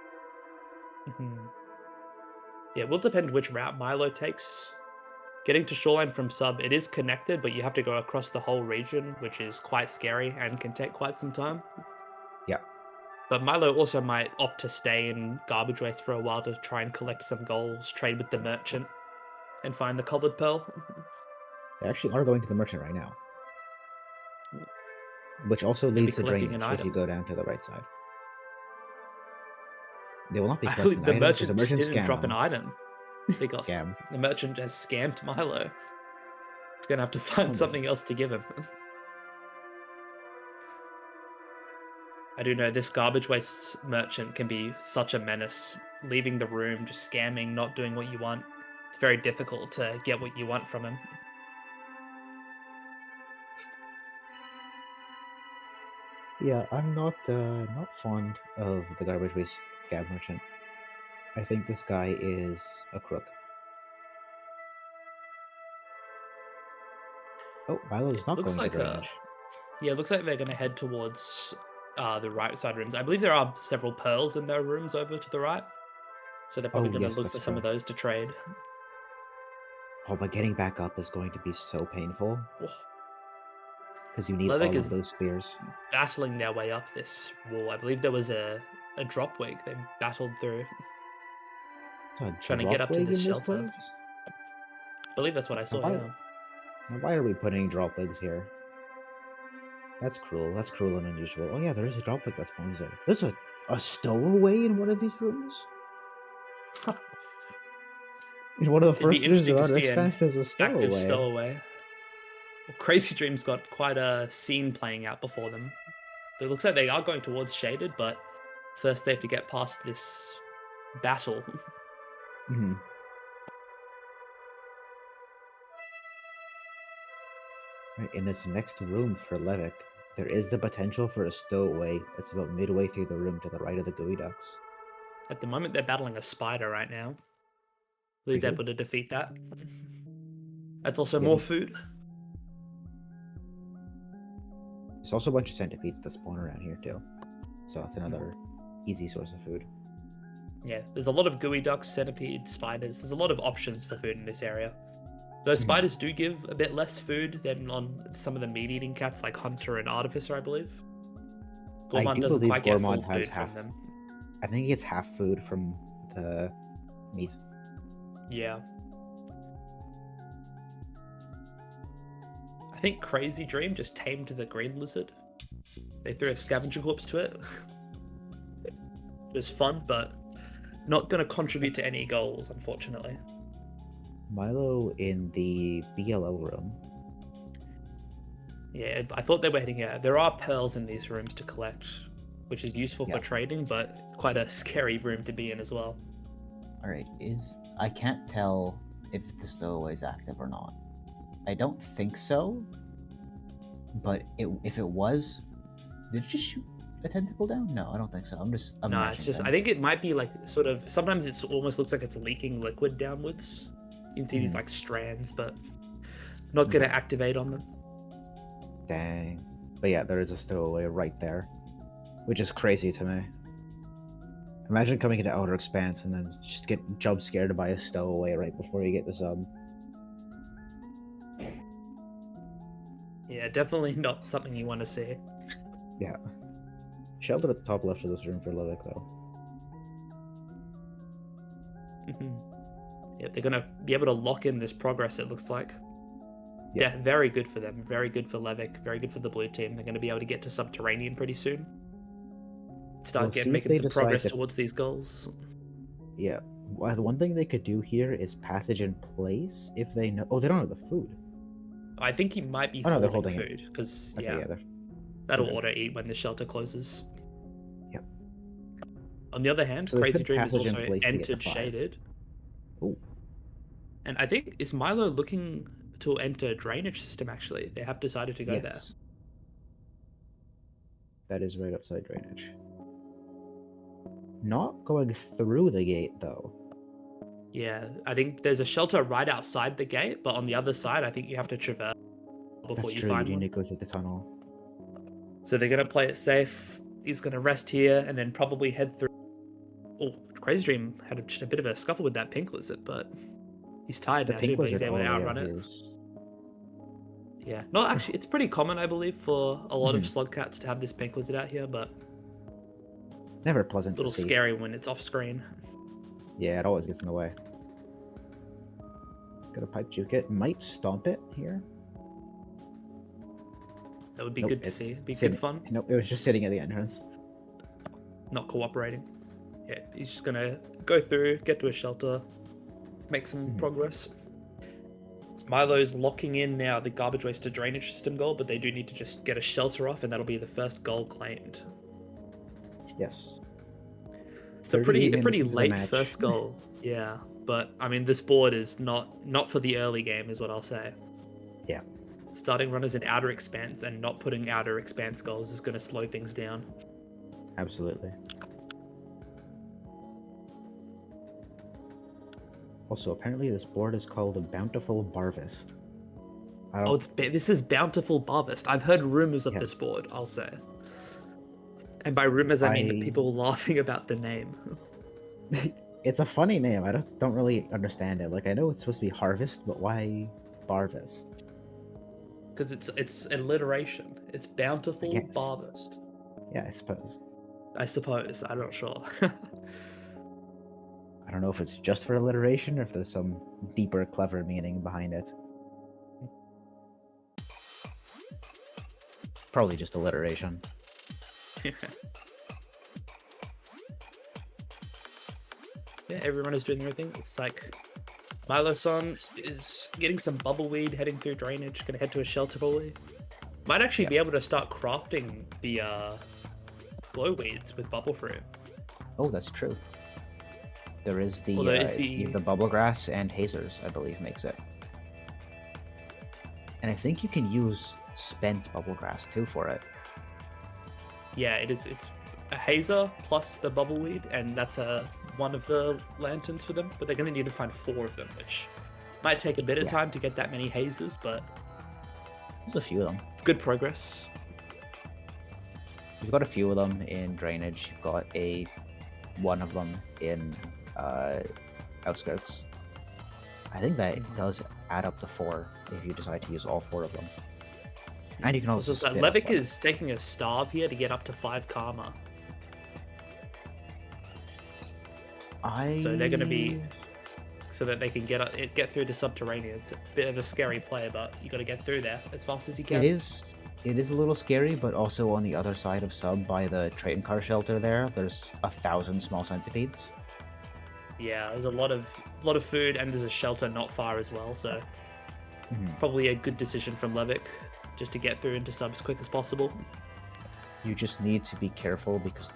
Yeah, it will depend which route Milo takes. Getting to shoreline from sub, it is connected, but you have to go across the whole region, which is quite scary and can take quite some time. Yeah. But Milo also might opt to stay in garbage waste for a while to try and collect some goals, trade with the merchant, and find the collared pearl. They actually are going to the merchant right now. Which also Maybe leads to collecting an drainage if you item. go down to the right side. They will not be I collecting believe the items because the merchant just merchants didn't scam drop an them. item. Because Scam. the merchant has scammed Milo. He's going to have to find something else to give him. I do know this garbage waste merchant can be such a menace. Leaving the room, just scamming, not doing what you want. It's very difficult to get what you want from him. Yeah, I'm not fond of the garbage waste scab merchant. I think this guy is a crook. Oh, Milo's It not looks going to like drainage. yeah, it looks like they're going to head towards the right side rooms. I believe there are several pearls in their rooms over to the right, so they're probably Oh, going to yes, look for that's some true. of those to trade. Oh, but getting back up is going to be so painful because you need Levick all of is those spears. battling their way up this wall. I believe there was a drop wig they battled through, There's trying a to get drop up to wig this in this shelter. place? I believe that's what I Now saw, why, yeah. now why are we putting drop wigs here? That's cruel. That's cruel and unusual. Oh yeah, there is a drop wig that spawns there. There's a stowaway in one of these rooms? In one of the It'd be first rooms interesting of to our see an expansion, there's a active stowaway. stowaway. Well, Crazy Dream's got quite a scene playing out before them. It looks like they are going towards Shaded, but first they have to get past this battle. Hmm. Right, in this next room for Levick, there is the potential for a stowaway that's about midway through the room to the right of the gooey ducks. At the moment, they're battling a spider right now. He's Pretty good. able to defeat that. That's also Yeah, more food. there's also a bunch of centipedes that spawn around here too. So that's another easy source of food. Yeah, there's a lot of gooey ducks, centipedes, spiders. There's a lot of options for food in this area. Those spiders do give a bit less food than on some of the meat-eating cats like Hunter and Artificer, I believe. I Gourmand do doesn't believe quite get full Gourmand has food half. from them. I think he gets half food from the meat. Yeah. I think Crazy Dream just tamed the green lizard. They threw a scavenger corpse to it. It was fun, but not going to contribute to any goals, unfortunately. Milo in the BLL room. Yeah, I thought they were heading here. There are pearls in these rooms to collect, which is useful for trading, but quite a scary room to be in as well. Alright, I can't tell if the stowaway is active or not. I don't think so, but if it was, did it just shoot a tentacle down? No, I don't think so. I'm No, it's just, I think it might be like sort of, sometimes it almost looks like it's leaking liquid downwards. You can see these like strands, but not going to activate on them. Dang. But yeah, there is a stowaway right there, which is crazy to me. Imagine coming into Outer Expanse and then just get jump scared by a stowaway right before you get the sub. Yeah, definitely not something you want to see. Yeah. Shelter at the top left of this room for Levick, though. Yeah, they're going to be able to lock in this progress, it looks like. Yeah, very good for them. Very good for Levick. Very good for the blue team. They're going to be able to get to Subterranean pretty soon. Start making some progress towards these goals. Yeah. Well, the one thing they could do here is passage in place if they know... Oh, they don't have the food. I think he might be holding food, because, that'll auto-eat when the shelter closes. Yep. On the other hand, So there's Crazy good Dream is passage in also place to get to entered 5. shaded. Ooh. And I think, is Milo looking to enter drainage system, actually? They have decided to go there. Yes. That is right outside drainage. Not going through the gate, though. Yeah, I think there's a shelter right outside the gate, but on the other side, I think you have to traverse before That's you true, find you one. need to go through the tunnel. So they're going to play it safe. He's going to rest here and then probably head through. Oh, Crazy Dream had just a bit of a scuffle with that pink lizard, but he's tired The now too, pink but he's lizard able all to the way out outrun it. here. Yeah, no, actually, it's pretty common, I believe, for a lot of Mhm. Slugcats to have this pink lizard out here, but Never a pleasant little to see. scary when it's off screen. Yeah, it always gets in the way. Got a pipe juke it. Might stomp it here. That would be Nope, good to it's see. Be sitting- good fun. Nope, it was just sitting at the entrance. Not cooperating. Yeah, he's just gonna go through, get to a shelter, make some progress. Milo's locking in now the garbage waste to drainage system goal, but they do need to just get a shelter off, and that'll be the first goal claimed. Yes. It's a pretty 38 minutes into the late match. first goal. Yeah, but I mean, this board is not for the early game, is what I'll say. Yeah. Starting runners in outer expanse and not putting outer expanse goals is going to slow things down. Absolutely. Also, apparently this board is called a Bountiful Barvest. Oh, this is Bountiful Harvest. I've heard rumors of Yeah. this board, I'll say. And by rumors, I mean people laughing about the name. It's a funny name. I don't really understand it. Like, I know it's supposed to be harvest, but why Barvest? Because it's alliteration. It's Bountiful guess. Harvest. Yeah, I suppose. I suppose. I'm not sure. I don't know if it's just for alliteration or if there's some deeper, clever meaning behind it. Probably just alliteration. Yeah, everyone is doing their thing. It's like Milo-san is getting some bubbleweed, heading through drainage, gonna head to a shelter probably. Might actually be able to start crafting the glowweeds with bubble fruit. Oh, that's true. There is the the bubble grass and hazers, I believe, makes it. And I think you can use spent bubble grass too for it. Yeah, it is. It's a hazer plus the bubbleweed, and that's one of the lanterns for them. But they're going to need to find 4 of them, which might take a bit of time to get that many hazers, but there's a few of them. It's good progress. You've got a few of them in drainage. You've got one of them in outskirts. I think that does add up to 4 if you decide to use all 4 of them. And you can also Levick is taking a starve here to get up to 5 karma. So they're going to be so that they can get through to subterranean. It's a bit of a scary play, but you got to get through there as fast as you can. It is a little scary, but also on the other side of sub by the trading car shelter there's 1,000 small centipedes. Yeah, there's a lot of food, and there's a shelter not far as well, so probably a good decision from Levick just to get through into sub as quick as possible. You just need to be careful because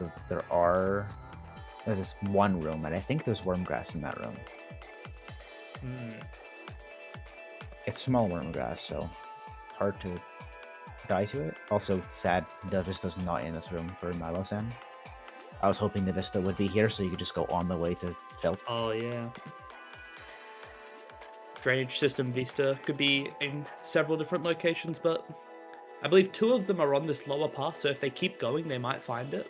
there's one room, and I think there's worm grass in that room. It's small worm grass, so hard to die to it. Also, sad the Vista's not in this room for Milo-san. I was hoping the Vista would be here so you could just go on the way to Felt. Oh yeah. Drainage system Vista could be in several different locations, but I believe 2 of them are on this lower path, so if they keep going, they might find it.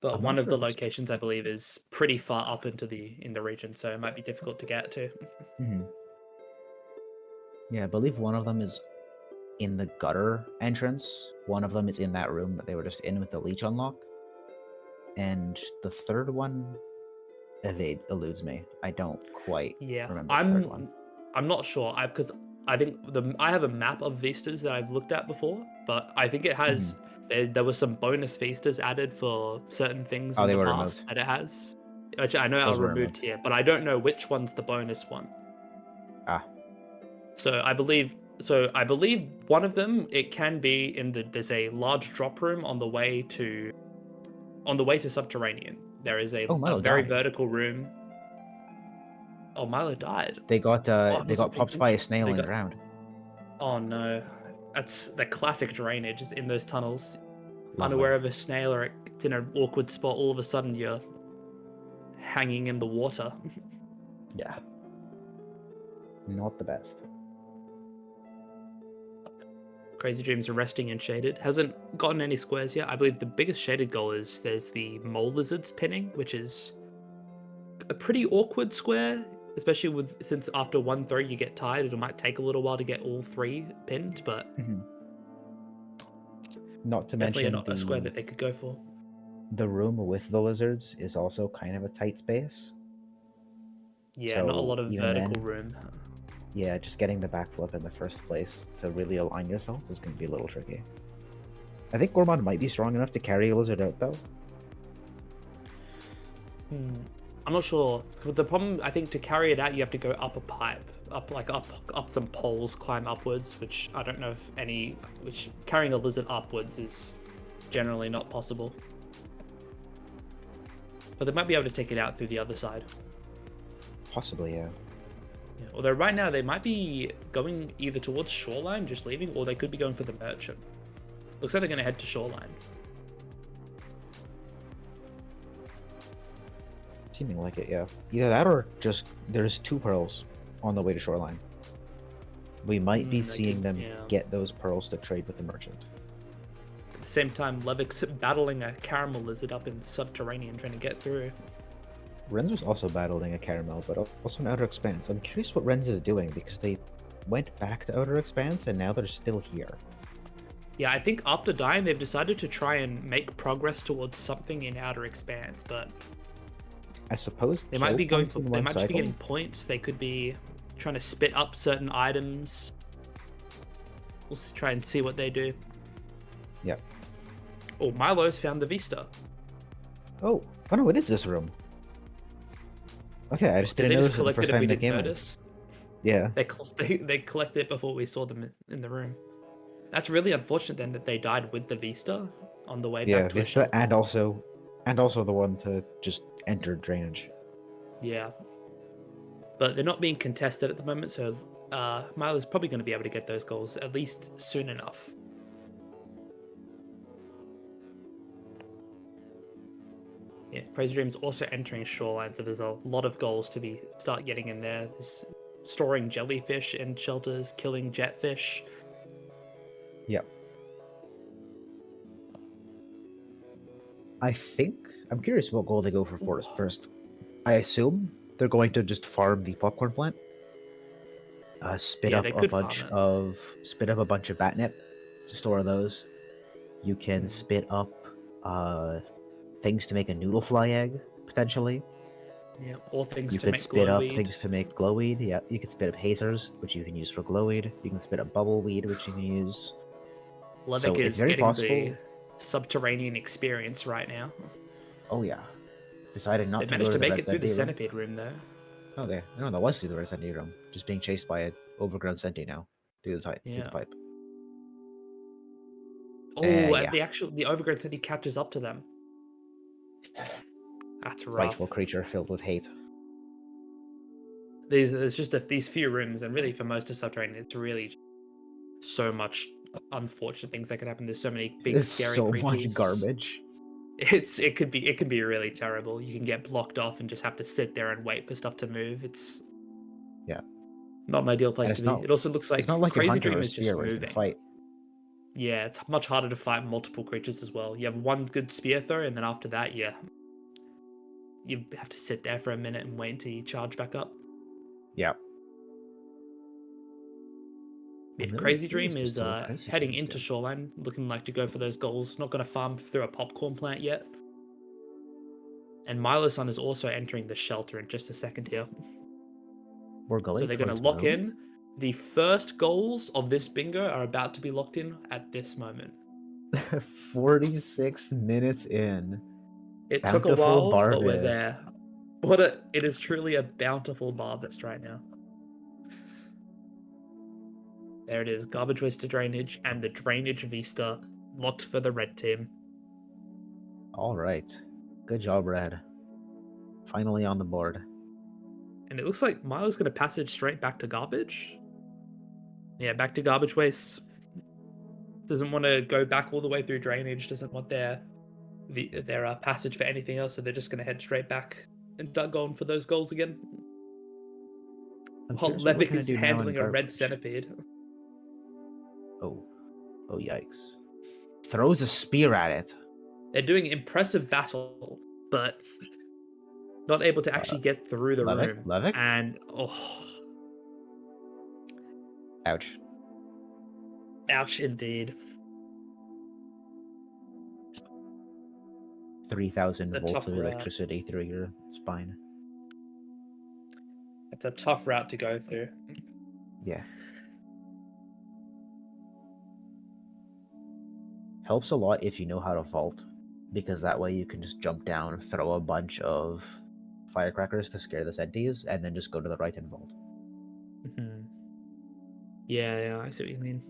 But one of the locations, I believe, is pretty far up in the region, so it might be difficult to get to. Yeah, I believe one of them is in the gutter entrance. One of them is in that room that they were just in with the leech unlock. And the third one eludes me. I don't quite remember the third one. I'm not sure, because I think I have a map of vistas that I've looked at before, but I think it has there were some bonus vistas added for certain things in the past that it has, which I know are removed here, but I don't know which one's the bonus one. So I believe one of them, it can be there's a large drop room on the way to on the way to subterranean, there is a Milo very died. vertical room. Oh, Milo died. They got Oh, I they wasn't got paying popped by a attention. snail in the ground. Oh no, that's the classic drainage is in those tunnels. Lovely. Unaware of a snail or it's in an awkward spot, all of a sudden you're hanging in the water. Yeah. Not the best. Crazy Dreams are resting in shaded. Hasn't gotten any squares yet. I believe the biggest shaded goal is there's the mole lizards pinning, which is a pretty awkward square, especially since after one throw you get tired. It might take a little while to get all three pinned, but not to definitely mention a square that they could go for. The room with the lizards is also kind of a tight space. Yeah, so not a lot of vertical then, room. Yeah, just getting the backflip in the first place to really align yourself is going to be a little tricky. I think Gourmand might be strong enough to carry a lizard out, though. I'm not sure. The problem, I think, to carry it out, you have to go up a pipe, up some poles, climb upwards, which I don't know if which carrying a lizard upwards is generally not possible. But they might be able to take it out through the other side. Possibly, yeah. Although right now they might be going either towards shoreline, just leaving, or they could be going for the merchant. Looks like they're going to head to shoreline. Seeming like it, yeah. Either that or just there's 2 pearls on the way to shoreline. We might be seeing them get those pearls to trade with the merchant. At the same time, Levik's battling a caramel lizard up in subterranean, trying to get through. Renz was also battling a caramel, but also an Outer Expanse. I'm curious what Renz is doing, because they went back to Outer Expanse, and now they're still here. Yeah, I think after dying, they've decided to try and make progress towards something in Outer Expanse, but I suppose they might be going for. They might just be getting points. They could be trying to spit up certain items. We'll try and see what they do. Yep. Oh, Milo's found the Vista. Oh no, it is this room. Okay, I just didn't notice it the first time they came in. Yeah. They collected it before we saw them in the room. That's really unfortunate then that they died with the Vista on the way back to Vista, and also the one to just enter drainage. Yeah. But they're not being contested at the moment, so Milo's probably going to be able to get those goals at least soon enough. Yeah, Crazy Dream's also entering shoreline, so there's a lot of goals to start getting in there. There's storing jellyfish in shelters, killing jetfish. Yep. I'm curious what goal they go for first. I assume they're going to just farm the popcorn plant. Spit up a bunch of batnip to store those. You can spit up things to make a noodle fly egg, potentially. Yeah, or things you to could make spit up glowweed. things to make glowweed. Yeah, you can spit up hazers, which you can use for glowweed. You can spit up bubbleweed, which you can use. Levik is getting the subterranean experience right now. Oh yeah. Decided not to managed to make it through the centipede room though. Oh, there. No, that was through the red centipede room. Just being chased by an overgrown centi now through the pipe. Oh, the overgrown centi catches up to them. That's rough. Rightful creature filled with hate. There's just these few rooms, and really for most of subterranean, it's really so much unfortunate things that could happen. There's so many big scary creatures. So much garbage. It could be really terrible. You can get blocked off and just have to sit there and wait for stuff to move. It's not an ideal place to be. It also looks like Crazy Dream is just moving. Yeah, it's much harder to fight multiple creatures as well. You have one good spear throw, and then after that, you have to sit there for a minute and wait until you charge back up. Yeah. Crazy Dream is heading into shoreline, looking like to go for those goals. Not going to farm through a popcorn plant yet. And Milo-san is also entering the shelter in just a second here. So they're going to lock in. The first goals of this bingo are about to be locked in at this moment. 46 minutes in. It took a while, but we're there. It is truly a bountiful harvest right now. There it is, garbage waste to drainage, and the drainage vista locked for the red team. All right. Good job, Red. Finally on the board. And it looks like Milo's going to passage straight back to garbage. Yeah, back to garbage waste. Doesn't want to go back all the way through drainage. Doesn't want their passage for anything else. So they're just going to head straight back and start going for those goals again. I'm While curious what we're Levick gonna is do now in handling a red garbage. centipede. Oh. Oh, yikes. Throws a spear at it. They're doing impressive battle, but not able to actually get through the room. Levick? And, oh, Ouch. ouch indeed. 3,000 It's a volts tough of route. electricity through your spine. It's a tough route to go through. Yeah. Helps a lot if you know how to vault, because that way you can just jump down, throw a bunch of firecrackers to scare the senties, and then just go to the right and vault. Mm-hmm. Yeah, I see what you mean.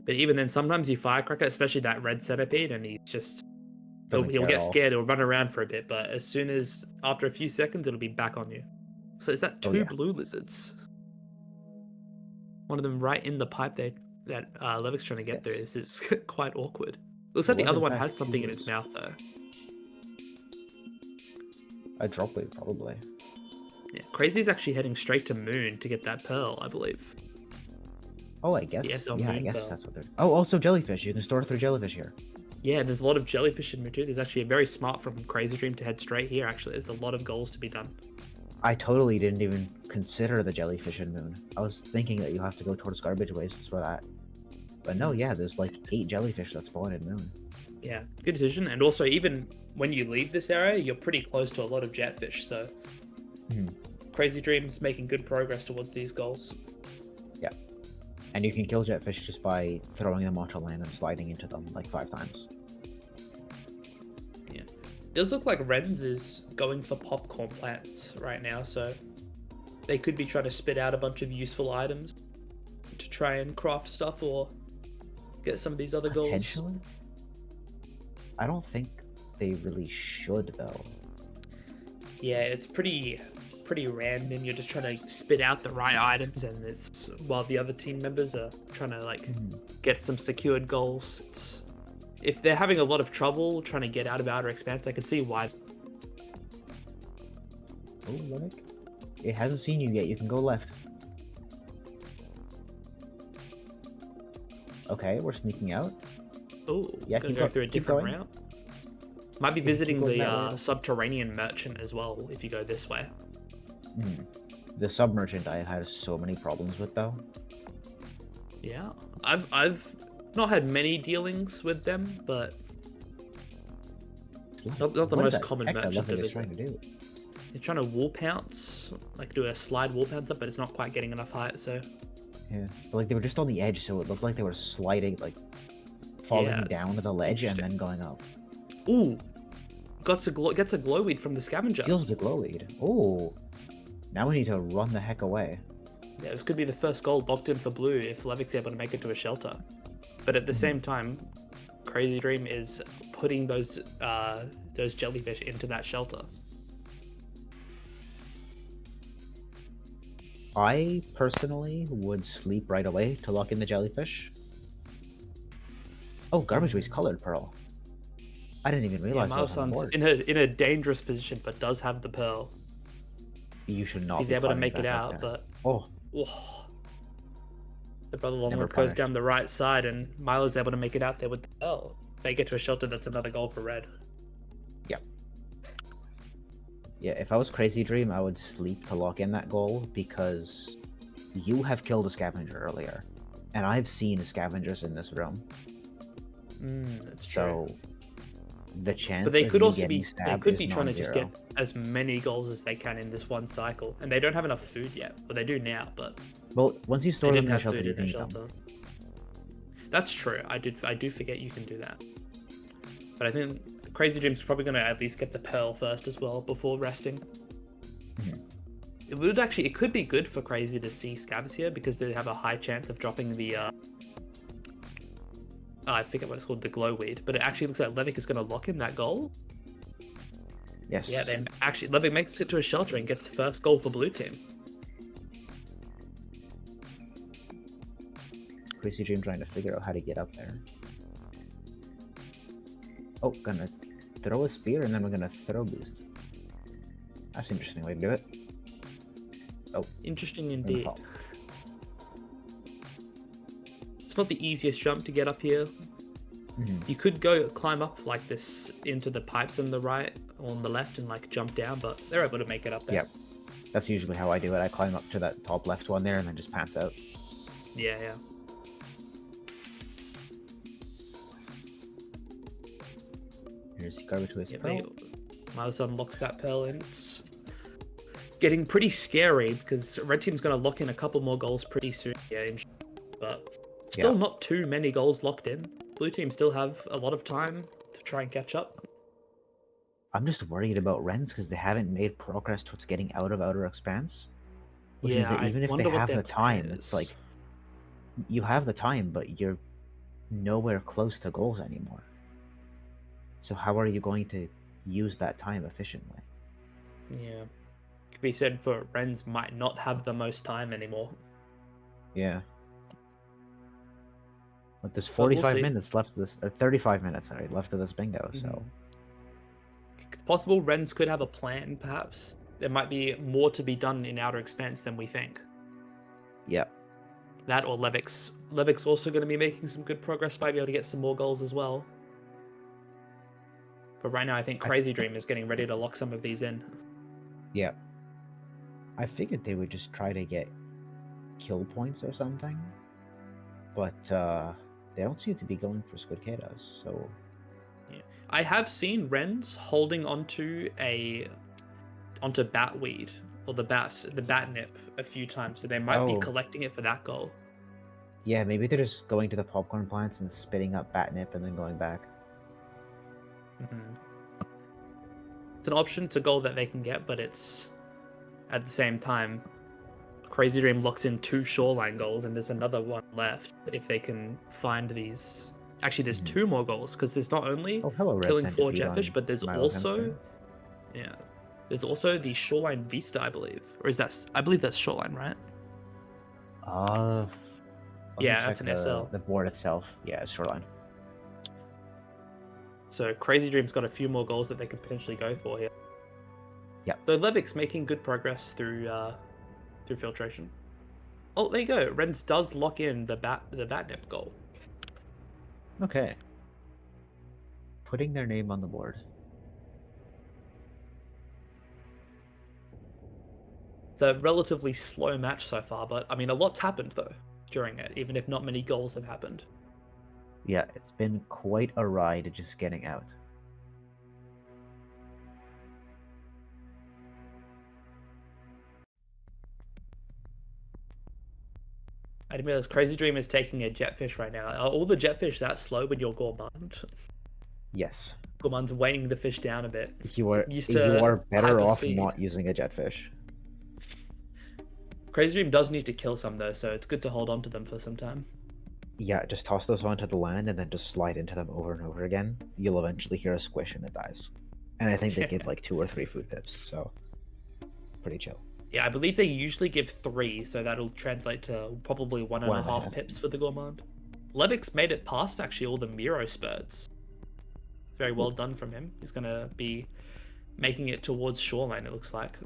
But even then, sometimes you firecracker, especially that red centipede, and he'll get scared, he'll run around for a bit, but as soon as, after a few seconds, it'll be back on you. So is that two blue lizards? One of them right in the pipe that Levick's trying to get through. This is quite awkward. Looks like the other one has something in its mouth, though. A droplet, probably. Yeah, Crazy's actually heading straight to Moon to get that pearl, I believe. Oh, I guess. Yes, I guess that's what they're... Oh, also jellyfish. You can store 3 jellyfish here. Yeah, there's a lot of jellyfish in Moon too. There's actually a very smart from Crazy Dream to head straight here, actually. There's a lot of goals to be done. I totally didn't even consider the jellyfish in Moon. I was thinking that you have to go towards garbage wastes for that. But no, yeah, there's like 8 jellyfish that spawn in Moon. Yeah, good decision. And also, even when you leave this area, you're pretty close to a lot of jetfish, so... Crazy Dream's making good progress towards these goals. Yeah. And you can kill jetfish just by throwing them onto land and sliding into them like 5 times. Yeah. It does look like Ren's is going for popcorn plants right now, so they could be trying to spit out a bunch of useful items to try and craft stuff or get some of these other goals. Potentially? I don't think they really should, though. Yeah, it's pretty random. You're just trying to spit out the right items, and it's while the other team members are trying to get some secured goals. If they're having a lot of trouble trying to get out of Outer Expanse, I could see why. Oh, Levick. It hasn't seen you yet. You can go left. Okay, we're sneaking out. Oh, yeah, gonna go through a different route. Might be visiting the subterranean merchant as well if you go this way. The sub-merchant I had so many problems with, though. Yeah, I've not had many dealings with them, but not the most common merchant to visit. They're trying to wool pounce, like do a slide wool pounce up, but it's not quite getting enough height, so... Yeah, but like they were just on the edge, so it looked like they were sliding, like falling down to the ledge and then going up. Ooh, gets a glowweed from the scavenger. Kills the glowweed. Oh, now we need to run the heck away. Yeah, this could be the first goal locked in for blue if Levick's able to make it to a shelter. But at the same time, Crazy Dream is putting those jellyfish into that shelter. I personally would sleep right away to lock in the jellyfish. Oh, garbage waste colored pearl. I didn't even realize. Yeah, Milestone's in a dangerous position, but does have the pearl. You should not. He's able to make it out, but the brother Longwood goes down the right side, and Milo's able to make it out there with the pearl. They get to a shelter. That's another goal for red. Yeah. Yeah, if I was Crazy Dream, I would sleep to lock in that goal, because you have killed a scavenger earlier, and I've seen scavengers in this room. That's true. So the chance, but they could also be trying to non-zero. just get as many goals as they can in this one cycle, and they don't have enough food yet. Well, they do now, but well, once you store them in the shelter, you can eat them. That's true. I do forget you can do that. But I think Crazy Dream's probably going to at least get the pearl first as well before resting. It could be good for Crazy to see scavs here, because they have a high chance of dropping the I forget what it's called, the glowweed, but it actually looks like Levick is going to lock in that goal. Yes. Yeah, then actually Levick makes it to a shelter and gets first goal for blue team. Crazy Dream trying to figure out how to get up there. Oh, gonna throw a spear and then we're gonna throw boost. That's an interesting way to do it. Oh, Interesting indeed. fall. It's not the easiest jump to get up here. You could go climb up like this into the pipes on the right or on the left and like jump down, but they're able to make it up there. Yep. That's usually how I do it. I climb up to that top left one there and then just pass out. Yeah, yeah. Here's Garbage Waste Pearl. Miles unlocks that pearl and it's getting pretty scary because red team's going to lock in a couple more goals pretty soon. Yeah, but still not too many goals locked in. Blue team still have a lot of time to try and catch up. I'm just worried about Wrens because they haven't made progress towards getting out of Outer Expanse. Which means that even if they have the time, it's like you have the time, but you're nowhere close to goals anymore. So how are you going to use that time efficiently? Yeah. Could be said for Wrens might not have the most time anymore. Yeah. But there's 45 minutes left of this, or 35 minutes, sorry, left of this bingo, so. It's possible Wrens could have a plan, perhaps. There might be more to be done in Outer Expanse than we think. Yep. That or Levick's. Levick's also going to be making some good progress, might be able to get some more goals as well. But right now, I think Crazy Dream is getting ready to lock some of these in. Yeah. I figured they would just try to get kill points or something. But they don't seem to be going for Squidcadas, so... Yeah. I have seen Wrens holding onto batweed, or the batnip a few times, so they might be collecting it for that goal. Yeah, maybe they're just going to the popcorn plants and spitting up batnip and then going back. It's an option, it's a goal that they can get, but it's at the same time Crazy Dream locks in 2 shoreline goals and there's another one left if they can find these. Actually, there's 2 more goals because there's not only killing 4 jetfish, but there's also there's also the shoreline vista, I believe, or is that, I believe that's shoreline, right? Yeah, that's an SL. The board itself, yeah, it's shoreline. So Crazy Dream's got a few more goals that they could potentially go for here. Yeah. So Levick's making good progress through filtration. Oh, there you go. Wrens does lock in the batnip goal. Okay. Putting their name on the board. It's a relatively slow match so far, but I mean, a lot's happened though during it, even if not many goals have happened. Yeah, it's been quite a ride just getting out. I didn't realize Crazy Dream is taking a jetfish right now. Are all the jetfish that slow when you're gourmand? Yes. Gourmand's weighing the fish down a bit. You are better off not using a jetfish. Crazy Dream does need to kill some though, so it's good to hold on to them for some time. Yeah, just toss those onto the land and then just slide into them over and over again. You'll eventually hear a squish and it dies. And I think they give like 2 or 3 food pips, so pretty chill. Yeah, I believe they usually give 3, so that'll translate to probably 1.5 pips for the gourmand. Levick's made it past actually all the Miro spurts. Very well done from him. He's going to be making it towards shoreline, it looks like.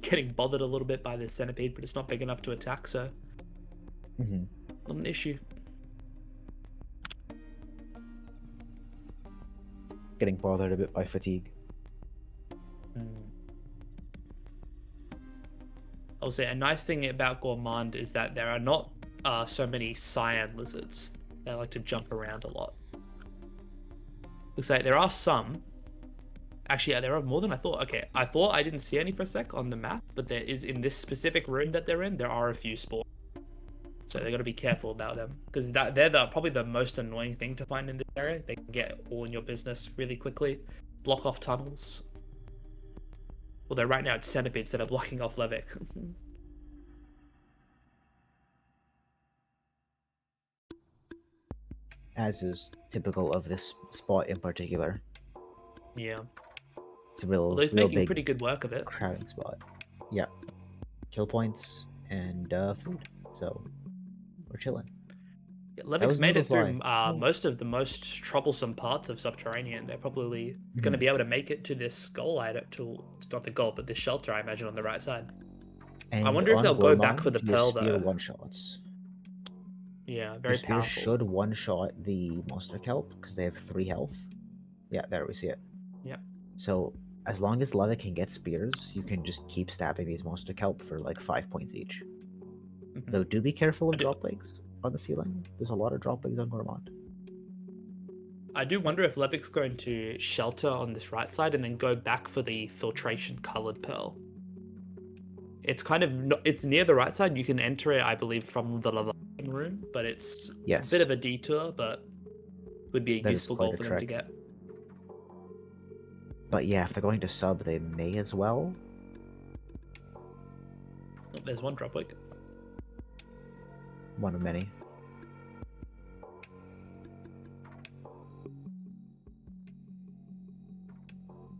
Getting bothered a little bit by this centipede, but it's not big enough to attack, so not an issue. Getting bothered a bit by fatigue. I'll say a nice thing about Gourmand is that there are not so many cyan lizards. They like to jump around a lot. Looks like there are some. Actually, yeah, there are more than I thought. Okay, I thought I didn't see any for a sec on the map, but there is, in this specific room that they're in, there are a few spawns. So they got to be careful about them, because they're probably the most annoying thing to find in this area. They can get all in your business really quickly, block off tunnels. Although right now it's centipedes that are blocking off Levick. as is typical of this spot in particular. Yeah. It's a real, Although he's real making big pretty good work of it. crowding spot. Yeah, kill points and food. So we're chilling. Yeah, That Levik's was made Noodle it Fly. through most of the most troublesome parts of Subterranean. They're probably going to Mhm. be able to make it to this goal item, to not the goal, but this shelter, I imagine, on the right side. I And wonder if on they'll go back for Gormand, the your pearl, spear though. one shots. Yeah, Your very spear powerful. should one shot the monster kelp because they have 3 health. Yeah, there we see it. Yep. So as long as Levik can get spears, you can just keep stabbing these monster kelp for like 5 points each. Mhm. Though do be careful of I do- drop legs on the ceiling. There's a lot of drop legs on Gormand. I do wonder if Levik's going to shelter on this right side and then go back for the filtration colored pearl. It's kind of it's near the right side. You can enter it, I believe, from the Leviathan room, but it's a Yes, bit of a detour, but would be a that is useful quite goal a for them to trick. get. But yeah, if they're going to sub, they may as well. Oh, there's one drop leg. One of many.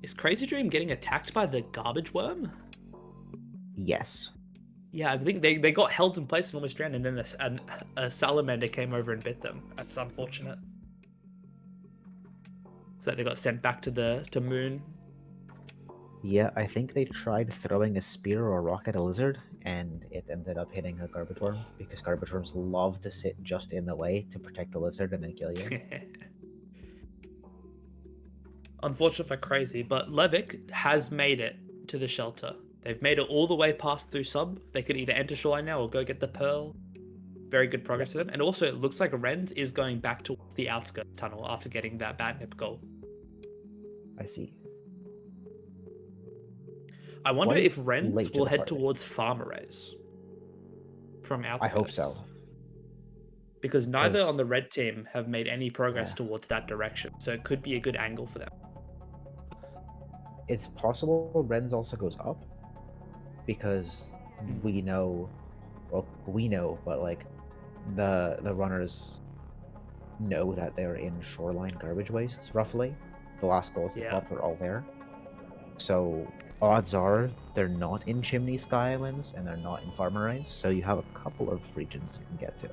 Is Crazy Dream getting attacked by the garbage worm? Yes. Yeah, I think they got held in place and almost drowned, and then a salamander came over and bit them. That's unfortunate. So they got sent back to Moon. Yeah, I think they tried throwing a spear or a rock at a lizard, and it ended up hitting a garbage worm, because garbage worms love to sit just in the way to protect the lizard and then kill you. Unfortunate for Crazy, but Levik has made it to the shelter. They've made it all the way past through sub. They could either enter Shoreline now or go get the pearl. Very good progress for them. And also, it looks like Renz is going back towards the outskirts tunnel after getting that Batnip goal. I see. I wonder Quite if Renz late to will the head party. towards Farmerays from outskirts. I hope so. Because neither 'Cause- on the red team have made any progress Yeah. towards that direction. So it could be a good angle for them. It's possible Renz also goes up, because we know, well, we know, but like the runners know that they're in shoreline garbage wastes roughly. The last goals they Yeah. popped are all there. So odds are they're not in Chimney Sky Islands and they're not in Farmerays, so you have a couple of regions you can get to.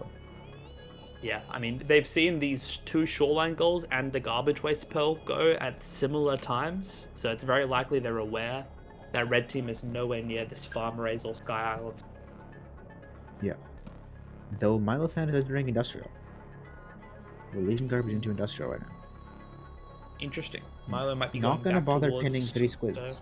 Yeah, I mean, they've seen these 2 shoreline goals and the garbage waste pearl go at similar times, so it's very likely they're aware that red team is nowhere near this Farmerays or Sky Islands. Yeah. Though Milo Sand is entering industrial. We're leaving garbage into industrial right now. Interesting. Milo might be Not going gonna back bother towards... pinning 3 squids.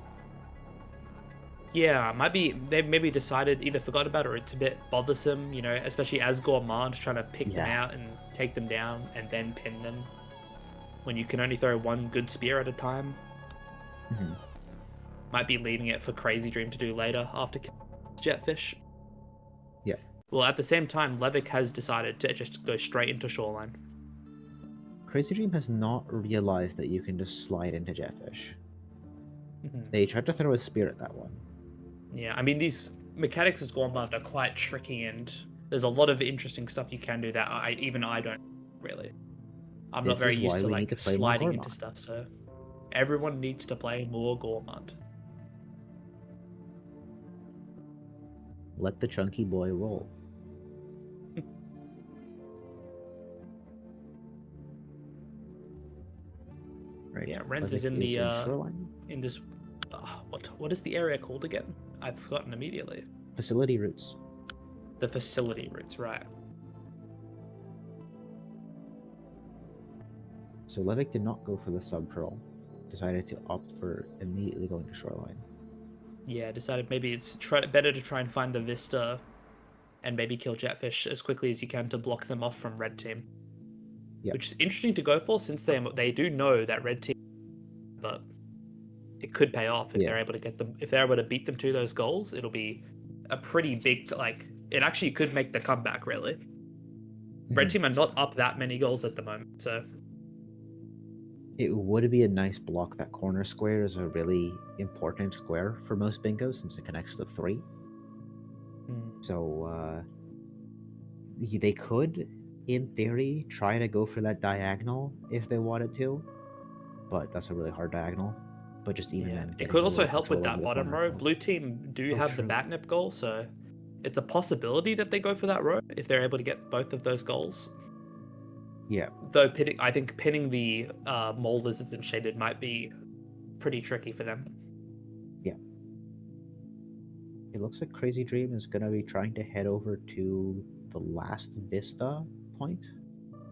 Yeah, might be. They maybe decided, either forgot about it or it's a bit bothersome, you know, especially as Gourmand trying to pick them out and take them down and then pin them when you can only throw one good spear at a time. Mhm. Might be leaving it for Crazy Dream to do later after Jetfish. Yeah. Well, at the same time, Levik has decided to just go straight into Shoreline. Crazy Dream has not realized that you can just slide into Jetfish. They tried to throw a spear at that one. Yeah, I mean, these mechanics as Gourmand are quite tricky, and there's a lot of interesting stuff you can do that even I don't really. I'm not very used to like sliding into stuff, so everyone needs to play more Gourmand. Let the chunky boy roll. Right. Yeah, Renz is Levik in the shoreline. in this. What is the area called again? I've forgotten immediately. Facility routes. The facility routes, right? So Levik did not go for the sub pearl. Decided to opt for immediately going to shoreline. Yeah, decided maybe it's better to try and find the Vista and maybe kill Jetfish as quickly as you can to block them off from red team. Yep. Which is interesting to go for, since they do know that red team, but it could pay off if they're able to get them. If they're able to beat them to those goals, it'll be a pretty big, like, it actually could make the comeback, really. Red team are not up that many goals at the moment, so it would be a nice block. That corner square is a really important square for most bingos since it connects to 3. So they could in theory, try to go for that diagonal if they wanted to, but that's a really hard diagonal. But just even then, It getting could a also little help with control over that the bottom corner row. helps. Blue team do Oh, have the true. batnip goal, so it's a possibility that they go for that row if they're able to get both of those goals. Yeah. Though I think pinning the mole lizards and shaded might be pretty tricky for them. Yeah. It looks like Crazy Dream is going to be trying to head over to the last vista point.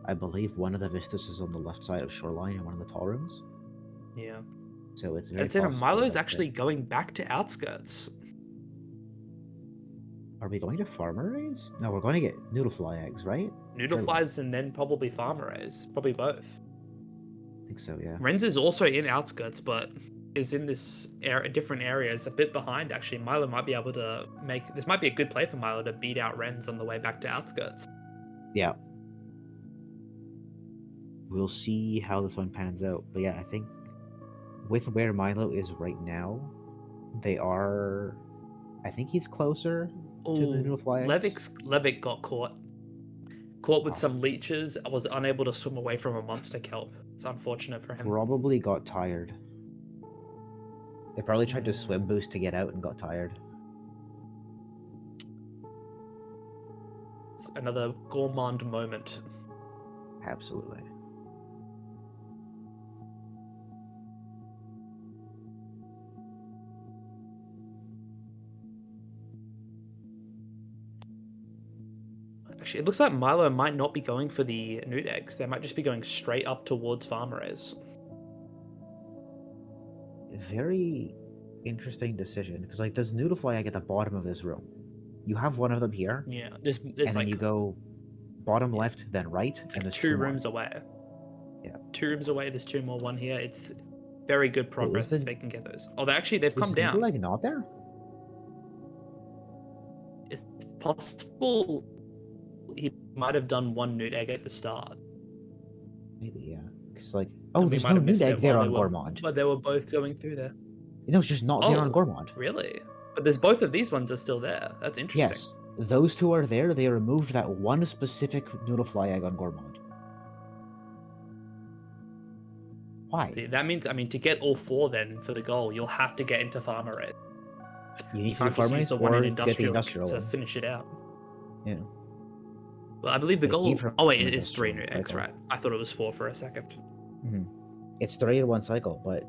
I believe one of the vistas is on the left side of Shoreline in one of the tall rooms. Yeah. So it's very And then possible. Milo's that actually going back to outskirts. Are we going to Farmer Rays? No, we're going to get Noodle Fly eggs, right? Noodle Surely. flies and then probably farmer rays. Probably both. I think so, yeah. Renz is also in outskirts, but is in this different areas, a bit behind actually. Milo might be able to make this might be a good play for Milo to beat out Renz on the way back to outskirts. Yeah. We'll see how this one pans out. But yeah, I think with where Milo is right now, they are. I think he's closer to the Noodle Fly eggs. Levick got caught with Oh. some leeches. I was unable to swim away from a monster kelp. It's unfortunate for him. Probably got tired. They probably tried to swim boost to get out and got tired. It's another gourmand moment. Absolutely. Actually, it looks like Milo might not be going for the newt eggs. They might just be going straight up towards farmer rays. Very interesting decision because like there's Noodle Fly egg at the bottom of this room. You have one of them here. Yeah, there's and like then you go bottom left, then right, it's and like there's two more. rooms away. Yeah. 2 rooms away. There's 2 more. One here. It's very good progress if they can get those. Oh, they've come down. Noodle egg not there? It's possible he might have done one newt egg at the start. Maybe, yeah. Because like, And oh, we there's might no have newt missed egg it there while on they were, Gourmand. but they were both going through there. No, it's just not there on Gourmand. Really? But there's both of these ones are still there. That's interesting. Yes, those two are there. They removed that one specific Noodle Fly egg on Gourmand. Why? See, that means, I mean, to get all 4 then for the goal, you'll have to get into farmer rate. You need You to do can't just Farmer use Rays the one in or get the industrial to one. finish it out. Yeah. Well, I believe the They goal. keep Oh wait, from it is 3 industrial new eggs, cycle. right? I thought it was 4 for a second. Mm-hmm. It's 3 in one cycle, but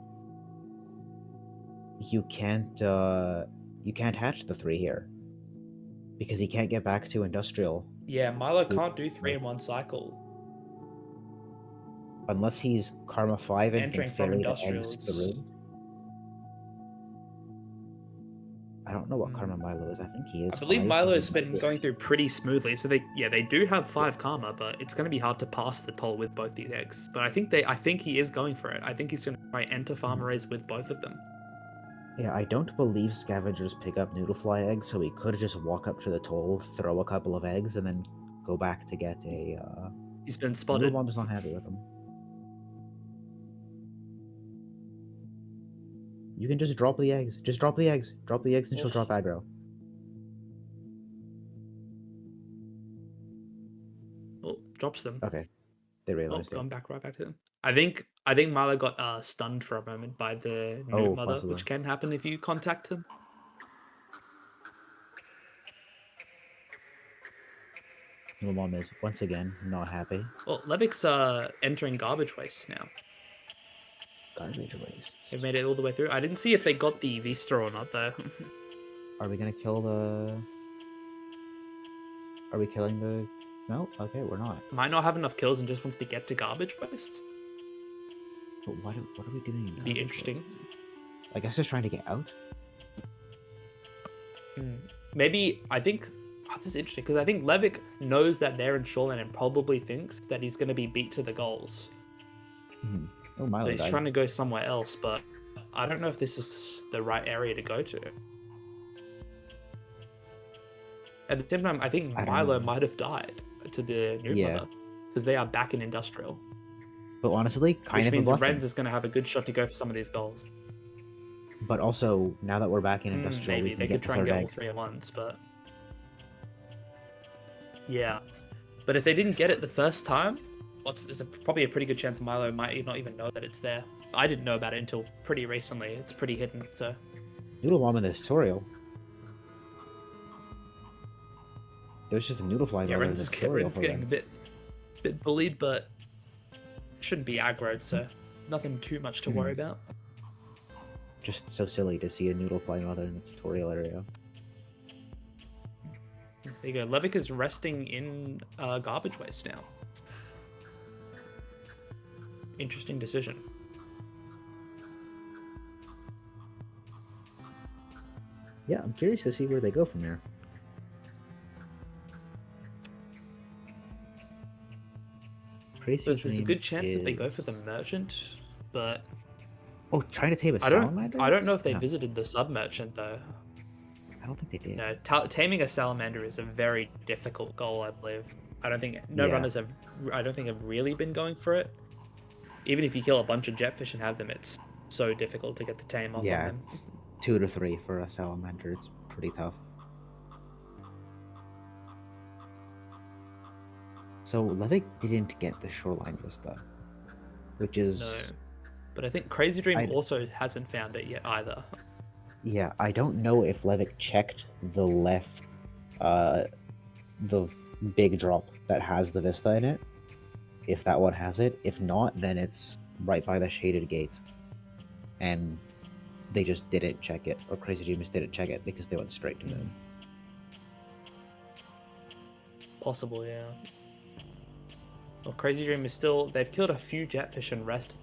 you can't hatch the 3 here because he can't get back to industrial Yeah, Milo can't do 3 in one cycle. unless he's Karma 5 and Entering can from ferry the industrial eggs to the room. I don't know what Karma Milo is. I think he is. I believe 5, Milo so has he been might be- going through pretty smoothly. So they do have 5 karma, but it's going to be hard to pass the toll with both these eggs. But I think he is going for it. I think he's going to try enter farmer rays with both of them. Yeah, I don't believe scavengers pick up Noodle Fly eggs, so he could just walk up to the toll, throw a couple of eggs, and then go back to get a. He's been Noodle spotted. Bomb is not happy with him. You can just drop the eggs. Just drop the eggs. Drop the eggs and she'll drop aggro. Oh, drops them. Okay. They realized Gone it. right back to them. I think Milo got stunned for a moment by the newt mother, possibly. which can happen if you contact them. Noodle Bomb is, once again, not happy. Well, Levick's entering garbage waste now. Garbage waste. They've made it all the way through. I didn't see if they got the Vista or not, though. Are we gonna kill the... Are we killing the... No? Okay, we're not. Might not have enough kills and just wants to get to garbage waste. But what are we doing? Be interesting. Waste? I guess just trying to get out? Maybe, I think... Oh, this is interesting, because I think Levick knows that they're in shoreline and probably thinks that he's going to be beat to the goals. Oh, Milo So he's died. trying to go somewhere else, but I don't know if this is the right area to go to. At the same time, I think Milo might have died to the new mother, because they are back in industrial. But honestly, kind of a blessing. Renz is going to have a good shot to go for some of these goals. But also, now that we're back in industrial, Maybe we can they get could the try and third get egg. all 3 at once, but yeah. But if they didn't get it the first time, there's probably a pretty good chance Milo might not even know that it's there. I didn't know about it until pretty recently. It's pretty hidden, so. Noodle Bomb in the tutorial. There's just a noodle fly Yeah, in the Ren's tutorial for getting Rens. a bit bullied, but shouldn't be aggroed, so nothing too much to worry about. Just so silly to see a noodle fly mother in the tutorial area. There you go. Levick is resting in garbage waste now. Interesting decision. Yeah, I'm curious to see where they go from here. Crazy So there's a Dream good chance that they is- go for the merchant, but Oh, trying to tame a I don't salamander? know if they No, visited the sub merchant though. I don't think they did. No, taming a salamander is a very difficult goal, I believe. I don't think Yeah. runners have. I don't think have really been going for it. Even if you kill a bunch of jetfish and have them, it's so difficult to get the tame off Yeah, on them. 2 to 3 for a salamander. It's pretty tough. So Levick didn't get the shoreline vista, which is No, but I think Crazy Dream I- also hasn't found it yet either. yeah. I don't know if Levick checked the left, the big drop that has the vista in it. If that one has it, if not, then it's right by the shaded gate, and they just didn't check it, or Crazy Dream just didn't check it because they went straight to moon. Possible, yeah. Well, Crazy Dream is still. They've killed a few jetfish and rested.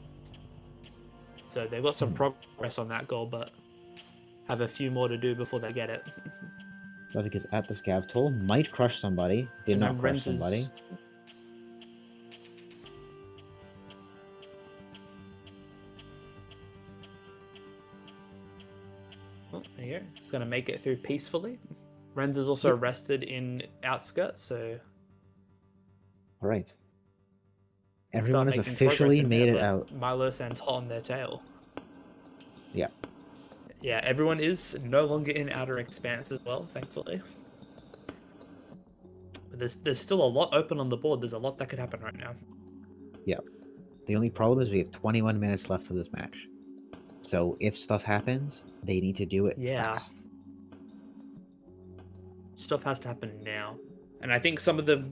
So they've got some progress on that goal, but have a few more to do before they get it. Levick is at the scav toll, might crush somebody, did And not then crush Renz is- somebody. Oh, there you go. It's going to make it through peacefully. Renz is also rested in outskirts, so All right. start Everyone has making officially progress in made there, it but out. Milo sends hot on their tail. Yeah. Yeah, everyone is no longer in Outer Expanse as well, thankfully. But there's still a lot open on the board. There's a lot that could happen right now. Yeah. The only problem is we have 21 minutes left of this match. So if stuff happens, they need to do it fast. Stuff has to happen now. And I think some of the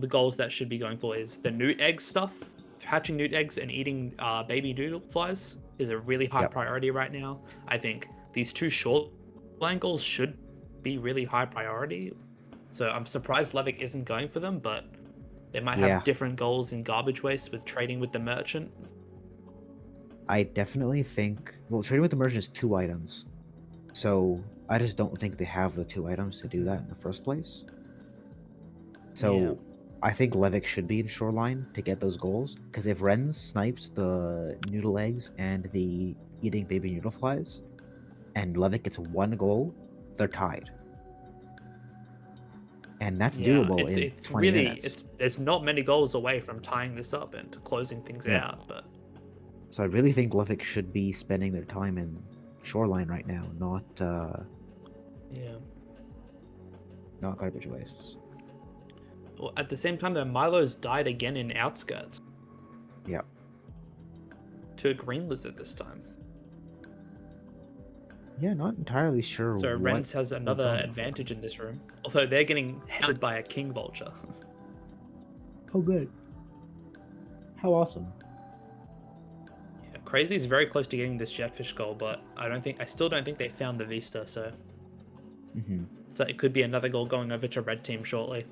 goals that should be going for is the newt egg stuff. Hatching newt eggs and eating baby doodle flies is a really high priority right now. I think these two short line goals should be really high priority. So I'm surprised Levick isn't going for them, but they might have different goals in garbage waste with trading with the merchant. I definitely think... Well, trading with the merchant is 2 items. So I just don't think they have the 2 items to do that in the first place. So I think Levick should be in shoreline to get those goals. Because if Renz snipes the noodle eggs and the eating baby noodle flies, and Levick gets 1 goal, they're tied. And that's doable in 20 minutes. There's not many goals away from tying this up and closing things out, but so I really think Levick should be spending their time in shoreline right now, not not garbage waste. Well, at the same time, though, Milo's died again in outskirts. Yeah. To a green lizard this time. Yeah, not entirely sure. So Renz has another advantage in this room. Although they're getting held by a king vulture. Oh, good. How awesome. Yeah, Crazy is very close to getting this jetfish goal, but I still don't think they found the Vista, so. So it could be another goal going over to red team shortly.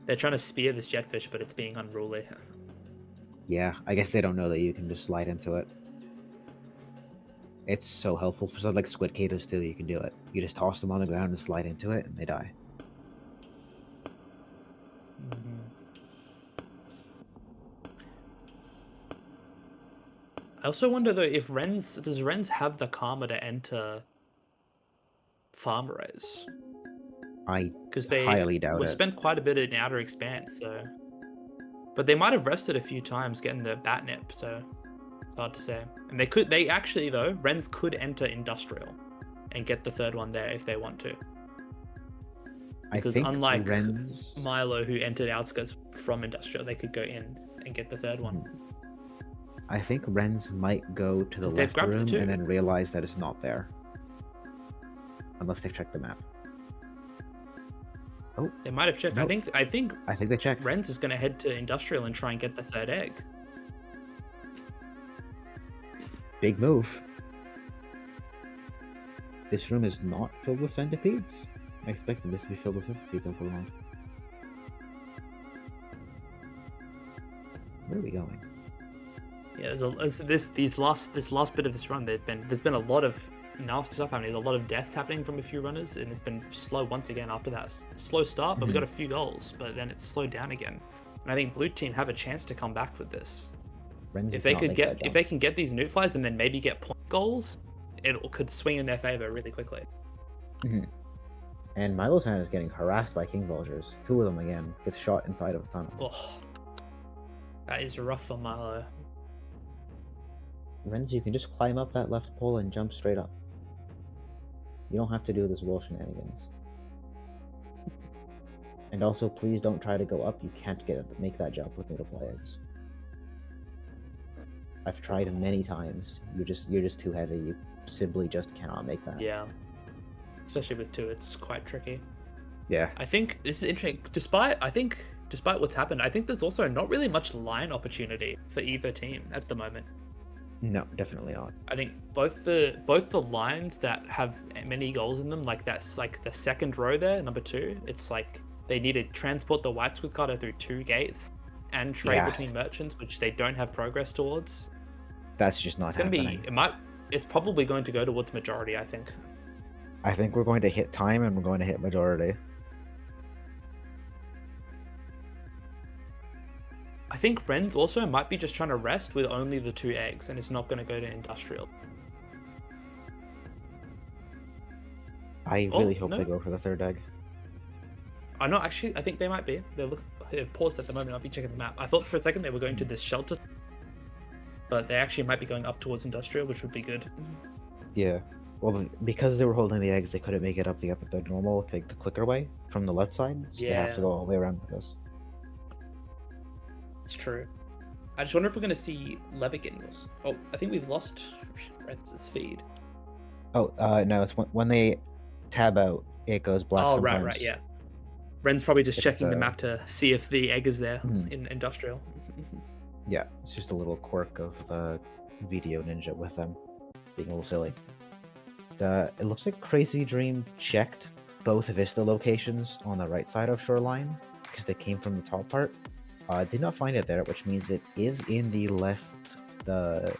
They're trying to spear this jetfish, but it's being unruly. Yeah, I guess they don't know that you can just slide into it. It's so helpful for something like squid catas too. You can do it. You just toss them on the ground and slide into it, and they die. I also wonder though if does Renz have the karma to enter farm raise? Because they highly doubt it. We spent quite a bit in Outer Expanse, so. But they might have rested a few times getting the bat nip, so it's hard to say. And they actually though, Renz could enter Industrial and get the 3rd one there if they want to. I Because think unlike Ren's. Milo, who entered outskirts from industrial, they could go in and get the third one. I think Ren's might go to the 'Cause they've left grabbed the room two. and then realize that it's not there. Unless they've checked the map. Oh, They might have checked. Nope. I think I think they checked. Ren's is going to head to industrial and try and get the third egg. Big move. This room is not filled with centipedes. I expected this to be filled with centipedes all along. Where are we going? Yeah, this last bit of this run, there's been a lot of nasty stuff happening. There's a lot of deaths happening from a few runners, and it's been slow once again after that. Slow start, but we got a few goals, but then it's slowed down again. And I think blue team have a chance to come back with this. Ren's If they can get these newt flies and then maybe get point goals, it could swing in their favor really quickly. And Milo's hand is getting harassed by king vultures. 2 of them again. Gets shot inside of a tunnel. Oh, that is rough for Milo. Renz, you can just climb up that left pole and jump straight up. You don't have to do this wall shenanigans. And also, please don't try to go up. You can't make that jump with noodle eggs. I've tried many times. You're just too heavy. You simply just cannot make that. Yeah, especially with 2, it's quite tricky. Yeah. I think this is interesting. Despite what's happened, I think there's also not really much line opportunity for either team at the moment. No, definitely not. I think both the lines that have many goals in them, like that's like the second row there, number 2. It's like they need to transport the white squid cutter through 2 gates and trade between merchants, which they don't have progress towards. That's just not happening. It's probably going to go towards majority, I think. I think we're going to hit time and we're going to hit majority. I think Ren's also might be just trying to rest with only the 2 eggs, and it's not going to go to industrial. I really hope they go for the 3rd egg. I know, actually, I think they might be. They're paused at the moment. I'll be checking the map. I thought for a second they were going to this shelter, but they actually might be going up towards industrial, which would be good. Yeah. Well, because they were holding the eggs, they couldn't make it up the normal, like the quicker way from the left side. So they have to go all the way around with this. It's true. I just wonder if we're going to see Levick getting this. Oh, I think we've lost Renz's feed. Oh, no, it's when they tab out, it goes black. Oh, sometimes. right, yeah. Ren's probably just checking the map to see if the egg is there in industrial. Yeah, it's just a little quirk of the video ninja with them being a little silly. It looks like Crazy Dream checked both Vista locations on the right side of Shoreline because they came from the top part. Did not find it there, which means it is in the left, the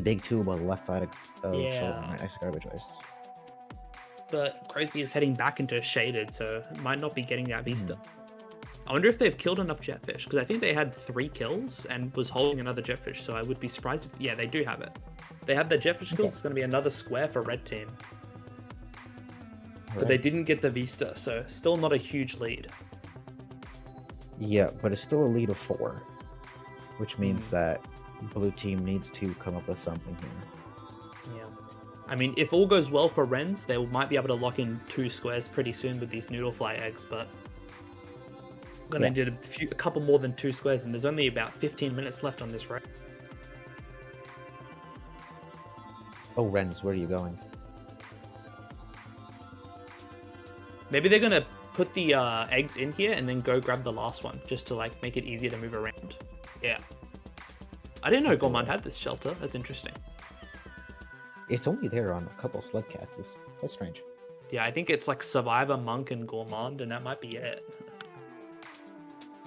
big tube on the left side of Shoreline, right next to garbage waste. But Crazy is heading back into Shaded, so might not be getting that Vista. I wonder if they've killed enough jetfish, because I think they had 3 kills and was holding another jetfish, so I would be surprised if... Yeah, they do have it. They have the jetfish kills. It's going to be another square for red team. But they didn't get the Vista, so still not a huge lead. Yeah, but it's still a lead of 4, which means that blue team needs to come up with something here. Yeah. I mean, if all goes well for Ren's, they might be able to lock in 2 squares pretty soon with these noodlefly eggs, but I'm going to need a couple more than 2 squares, and there's only about 15 minutes left on this road. Oh, Ren's, where are you going? Maybe they're going to put the eggs in here and then go grab the last one, just to like make it easier to move around. Yeah. I didn't know Gourmand had this shelter. That's interesting. It's only there on a couple Slugcats. That's strange. Yeah, I think it's like Survivor, Monk, and Gourmand, and that might be it.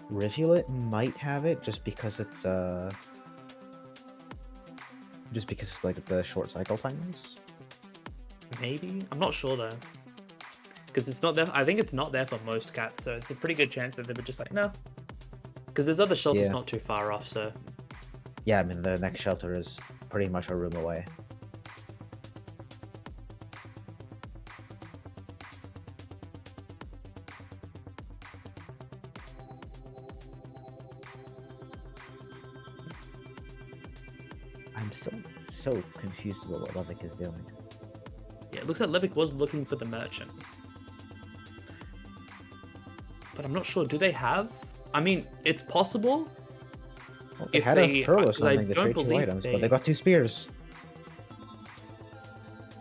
Rivulet might have it just because it's like the short cycle times. Maybe? I'm not sure though. Because it's not there. I think it's not there for most cats, so it's a pretty good chance that they were just like, no. Because there's other shelters not too far off, so. Yeah, I mean, the next shelter is pretty much a room away. I'm still so confused about what Levick is doing. Yeah, it looks like Levick was looking for the merchant. but I'm not sure. Do they have? I mean, it's possible. Well, they If had a pearl or because I something to don't trade 2 believe items, but they got 2 spears.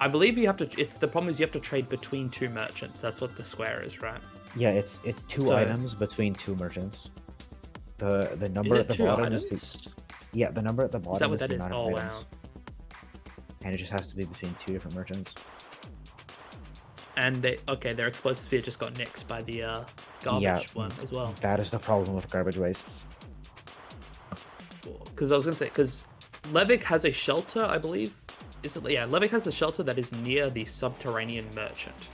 I believe you have to. It's the problem is you have to trade between 2 merchants. That's what the square is, right? Yeah, it's 2 So- items between 2 merchants. The Is number it at the 2 bottom items? is the yeah, the number at the bottom Is that what is that the is? amount Oh of wow. items, and it just has to be between 2 different merchants. And their explosive spear just got nicked by the garbage one as well. That is the problem with garbage wastes. Because I was gonna say, because Levick has a shelter, I believe. Is it? Yeah, Levick has the shelter that is near the subterranean merchant.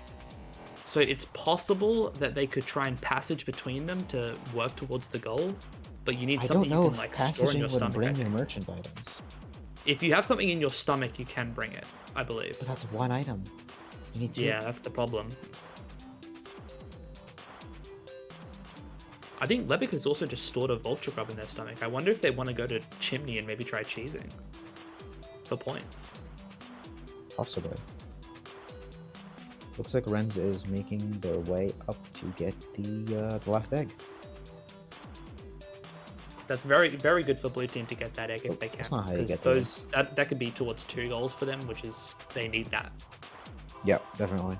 So it's possible that they could try and passage between them to work towards the goal, but you need I something don't know you can if like store in passaging your would stomach. I bring your think. merchant items. If you have something in your stomach, you can bring it. I believe. But that's 1 item. You need 2. Yeah, that's the problem. I think Levick has also just stored a vulture grub in their stomach. I wonder if they want to go to Chimney and maybe try cheesing for points. Possibly. Looks like Renz is making their way up to get the last egg. That's very, very good for blue team to get that egg if they can. That's not how you Because get the egg. that could be towards 2 goals for them, which is they need that. Yeah, definitely.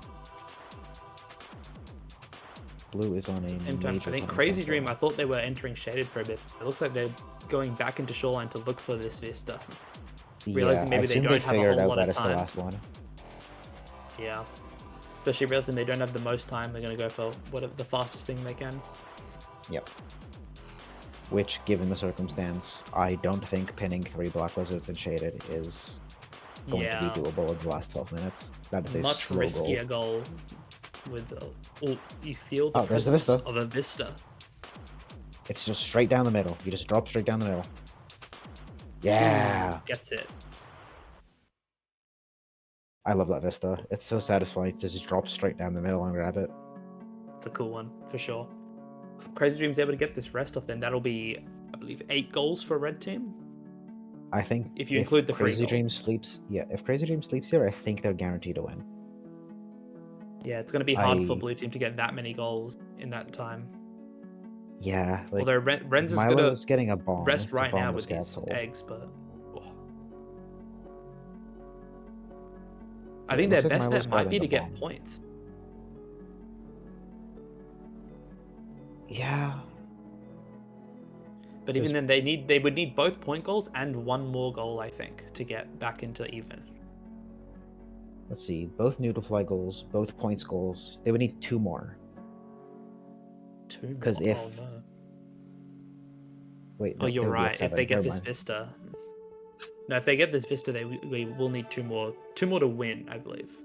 Blue is on a Same time, major I think time Crazy crunch Dream. right I thought they were entering shaded for a bit. It looks like they're going back into shoreline to look for this vista. now. realizing Yeah, maybe I they assume don't have a figured whole out lot that of it's the time. last one. Yeah. Especially realizing they don't have the most time, they're gonna go for whatever the fastest thing they can. Yep. Which, given the circumstance, I don't think pinning 3 black lizards in shaded is going Yeah. to be doable in the last 12 minutes. That is a Much slow riskier goal with you feel the there's the presence vista. of a vista. It's just straight down the middle. You just drop straight down the middle. Yeah! Gets it. I love that vista. It's so satisfying to just drop straight down the middle and grab it. It's a cool one for sure. If Crazy Dream's able to get this rest off, then that'll be, I believe, 8 goals for red team. I think If you include the free Crazy goal. Dream sleeps, if Crazy Dream sleeps here, I think they're guaranteed to win. Yeah, it's going to be hard for blue team to get that many goals in that time. Yeah, like Although Renz is going Milo's to getting a bomb. rest The right bomb now was with these cancelled. eggs, but I It think looks their like best Milo's bet might be grabbing to the get bomb. points. Yeah. But even then, they would need both point goals and 1 more goal, I think, to get back into even. Let's see. Both Noodlefly goals, both points goals. They would need 2 more. 2 more. 'Cause if- Oh no. Wait. Oh, you're they would be at right. If 7. they get Never this mind. vista, no, if they get this vista, we will need 2 more. 2 more to win, I believe.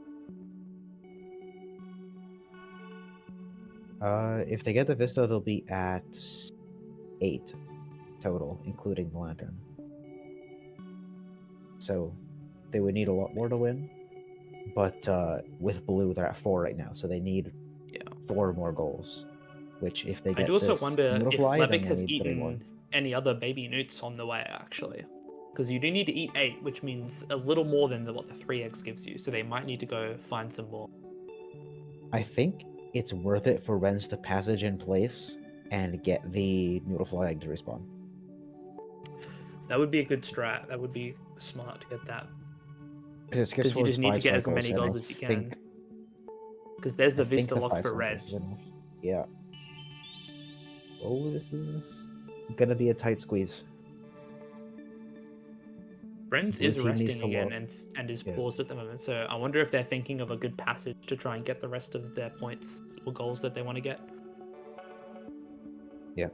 If they get the Vista, they'll be at 8 total, including the lantern. So they would need a lot more to win. But with blue, they're at 4 right now, so they need 4 more goals. Which, if they I get do also this wonder if Noodlefly, then Levick they has need 3 more. eaten any other baby newts on the way, actually. Because you do need to eat 8, which means a little more than what the 3 eggs gives you. So they might need to go find some more. I think it's worth it for Renz to passage in place and get the Noodlefly egg to respawn. That would be a good strat. That would be smart to get that. Because you just need to get as many goals as you can. Because there's the Vista lock for red. Yeah. Oh, this is gonna be a tight squeeze. Renz Blue is team needs resting to again look. and is Yeah. paused at the moment. So I wonder if they're thinking of a good passage to try and get the rest of their points or goals that they want to get. Yeah.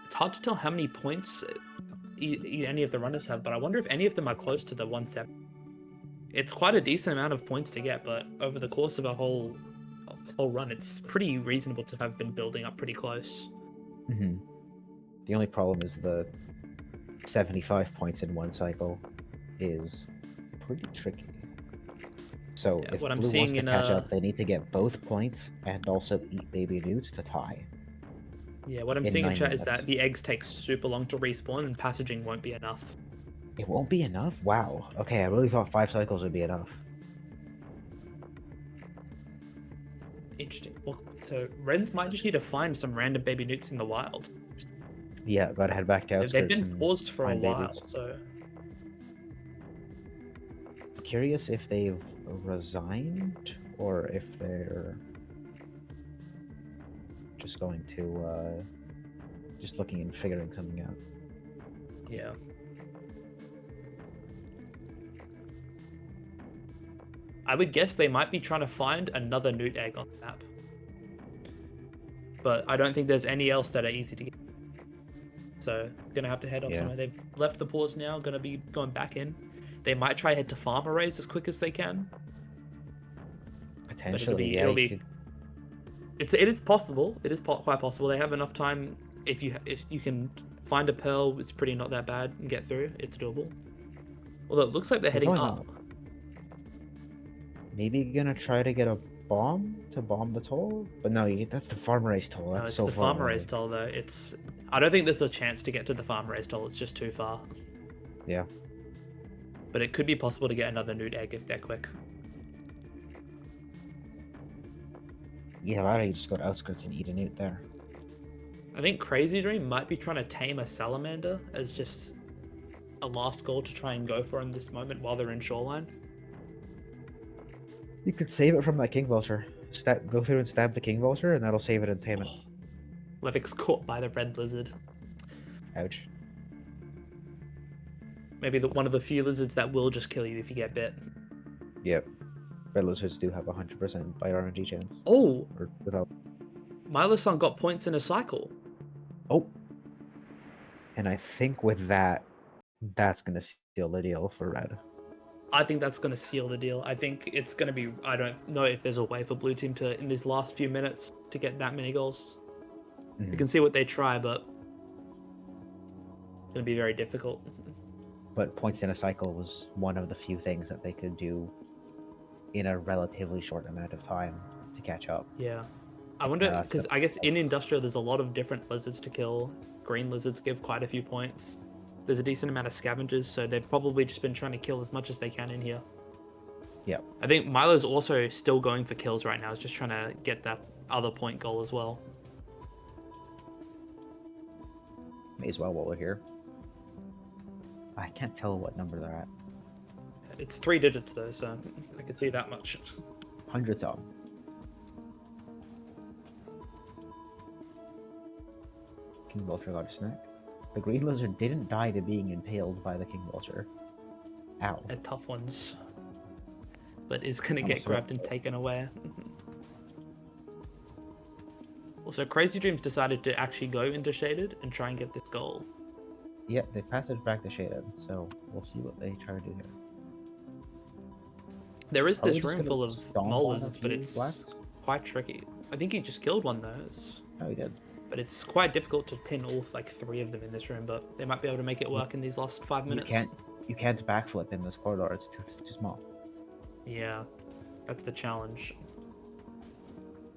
It's hard to tell how many points any of the runners have, but I wonder if any of them are close to the 170. It's quite a decent amount of points to get, but over the course of a whole run, it's pretty reasonable to have been building up pretty close. Mm-hmm. The only problem is the 75 points in one cycle is pretty tricky. So Yeah, if what I'm Blue wants seeing to in catch up, they need to get both points and also eat baby newts to tie. Yeah, what I'm in seeing in 9 chat is minutes. that the eggs take super long to respawn and passaging won't be enough. It won't be enough? Wow. Okay, I really thought 5 cycles would be enough. Interesting. Well, so Rens might just need to find some random baby newts in the wild. Yeah, gotta head back to They've outskirts been and paused for a find while, babies. so Curious if they've resigned or if they're just going to just looking and figuring something out. yeah. I would guess they might be trying to find another newt egg on the map. But I don't think there's any else that are easy to get. So gonna have to head off Yeah. somewhere. They've left the pause now, gonna be going back in. They might try head to farm arrays as quick as they can. But Potentially, yeah. it'll You be could, it is possible. It is quite possible. They have enough time. If you can find a pearl, it's pretty not that bad and get through. It's doable. Although it looks like they're heading going up. up. Maybe gonna try to get a bomb to bomb the toll, but no, that's the farm race toll. No, That's it's so the far farm arrays away. toll though. I don't think there's a chance to get to the farm arrays toll. It's just too far. Yeah. But it could be possible to get another newt egg if they're quick. Yeah, why don't you just go to outskirts and eat a newt there? I think Crazy Dream might be trying to tame a salamander as just a last goal to try and go for in this moment while they're in shoreline. You could save it from that king vulture. Go through and stab the king vulture, and that'll save it and tame it. Oh, Levik's caught by the red lizard. Ouch. Maybe one of the few lizards that will just kill you if you get bit. Yep. Red lizards do have 100% bite RNG chance. Oh! Or without. Milo-san got points in a cycle. Oh! And I think with that, that's going to seal the deal for red. I think that's going to seal the deal. I think it's going to be... I don't know if there's a way for blue team to, in these last few minutes, to get that many goals. Mm-hmm. You can see what they try, but it's going to be very difficult. But points in a cycle was one of the few things that they could do in a relatively short amount of time to catch up. Yeah. I wonder, because I guess in Industrial there's a lot of different lizards to kill. Green lizards give quite a few points. There's a decent amount of scavengers, so they've probably just been trying to kill as much as they can in here. Yeah. I think Milo's also still going for kills right now. He's just trying to get that other point goal as well. May as well while we're here. I can't tell what number they're at. It's 3 digits though, so I can see that much. Hundreds of them. King Vulture got a snack. The green lizard didn't die to being impaled by the king vulture. Ow. They're tough ones. But is going to get grabbed and taken away. Also, Crazy Dreams decided to actually go into Shaded and try and get this goal. Yeah, they passed it back to Shaded, so we'll see what they try to do here. There is this Probably room just full gonna of stomp mole on a lizards, but few it's blacks. quite tricky. I think he just killed one though. Oh, he did. But it's quite difficult to pin all 3 of them in this room, but they might be able to make it work in these last 5 minutes. You can't backflip in this corridor. It's too small. Yeah, that's the challenge.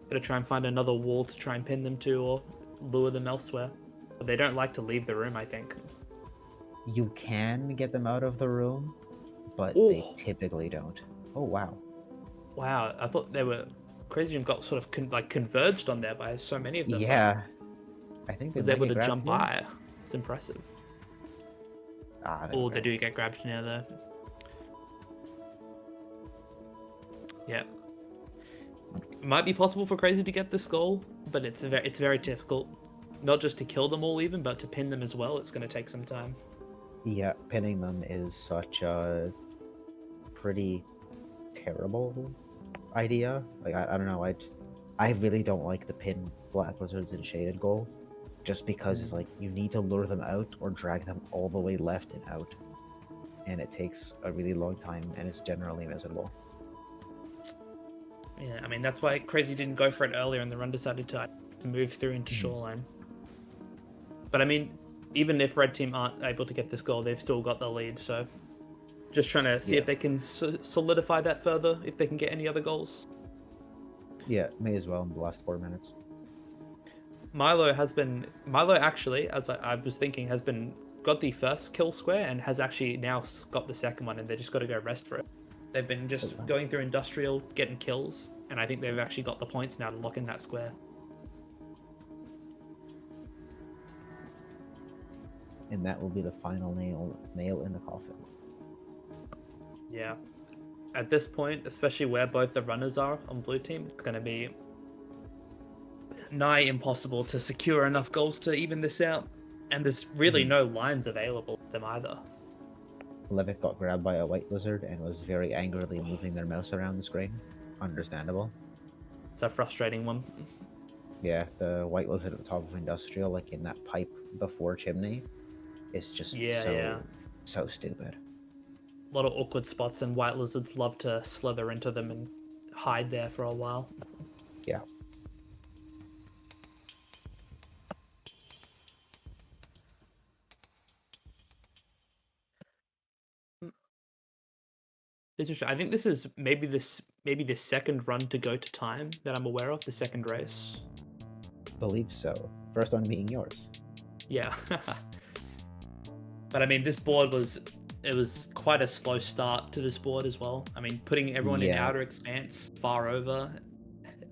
Gotta try and find another wall to try and pin them to or lure them elsewhere. But they don't like to leave the room, I think. You can get them out of the room, but Ooh. they typically don't. Oh, wow. Wow, I thought they were... Crazy Dream got sort of converged on there by so many of them. Yeah. I think they was able to grabbed jump here. by. It's impressive. Oh, they do get grabbed now, though. Yeah. It might be possible for Crazy to get this goal, but it's very difficult. Not just to kill them all even, but to pin them as well. It's going to take some time. Yeah, pinning them is such a pretty terrible idea. Like, I don't know, I really don't like the pin black lizards in Shaded goal. Just because it's like, you need to lure them out or drag them all the way left and out. And it takes a really long time, and it's generally miserable. Yeah, I mean, that's why Crazy didn't go for it earlier and the run decided to move through into Shoreline. But I mean, even if Red Team aren't able to get this goal, they've still got the lead, so... Just trying to see if they can solidify that further, if they can get any other goals. Yeah, may as well in the last 4 minutes. Milo actually, as I was thinking, got the first kill square and has actually now got the second one, and they just got to go rest for it. They've been just going through Industrial, getting kills, and I think they've actually got the points now to lock in that square. And that will be the final nail in the coffin. Yeah. At this point, especially where both the runners are on blue team, it's going to be nigh impossible to secure enough goals to even this out. And there's really no lines available to them either. Levitt got grabbed by a white lizard and was very angrily moving their mouse around the screen. Understandable. It's a frustrating one. Yeah, the white lizard at the top of industrial, like in that pipe before chimney, is just so stupid. A lot of awkward spots, and white lizards love to slither into them and hide there for a while. Yeah. I think this is maybe the second run to go to time that I'm aware of, the second race. Believe so. First one being yours. Yeah. But I mean, this board was quite a slow start to this board as well. I mean, putting everyone in outer expanse far over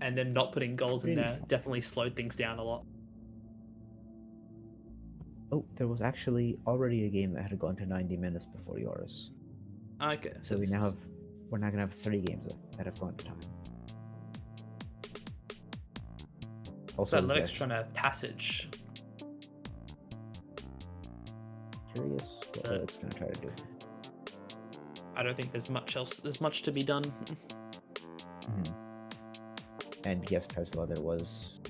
and then not putting goals in there definitely slowed things down a lot. Oh, there was actually already a game that had gone to 90 minutes before yours. Okay. So we're now gonna have 3 games that have gone to time. Also, so Levik's trying to passage. Curious what Levik's gonna try to do. I don't think there's much else. There's much to be done. And yes, Tesla, there was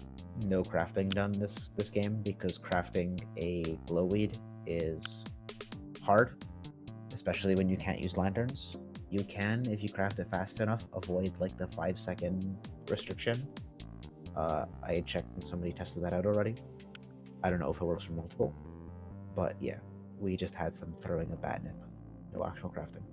no crafting done this game because crafting a glowweed is hard, especially when you can't use lanterns. You can, if you craft it fast enough, avoid like the 5-second restriction. I checked and somebody tested that out already. I don't know if it works for multiple, but yeah, we just had some throwing a bad nip. No actual crafting.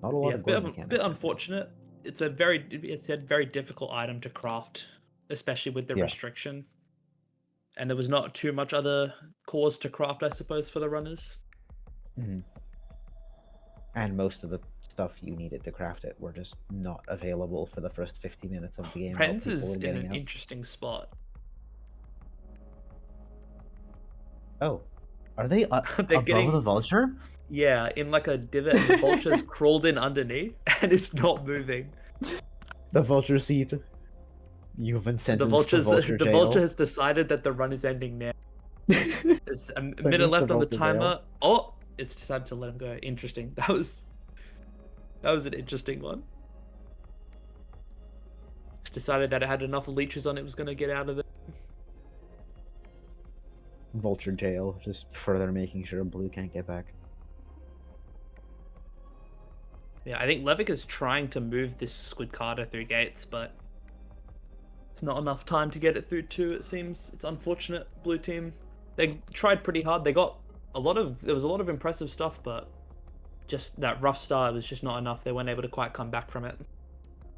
Not a lot of good mechanics. Bit unfortunate. It's a very difficult item to craft, especially with the restriction. And there was not too much other cores to craft, I suppose, for the runners. And most of the stuff you needed to craft it were just not available for the first 50 minutes of the game. Friends is in an interesting spot. Oh, are they above the vulture? Yeah, in like a divot, and the vulture's crawled in underneath and it's not moving. The vulture seat. You've been sentenced to vulture jail. The vulture has decided that the run is ending now. There's a minute left on the timer. Jail. Oh, it's decided to let him go. Interesting. That was an interesting one. It's decided that it had enough leeches on it, was going to get out of it. Vulture jail, just further making sure blue can't get back. Yeah, I think Levik is trying to move this Squid Carter through gates, but it's not enough time to get it through too, it seems. It's unfortunate, blue team. They tried pretty hard. They got there was a lot of impressive stuff, but just that rough start was just not enough. They weren't able to quite come back from it.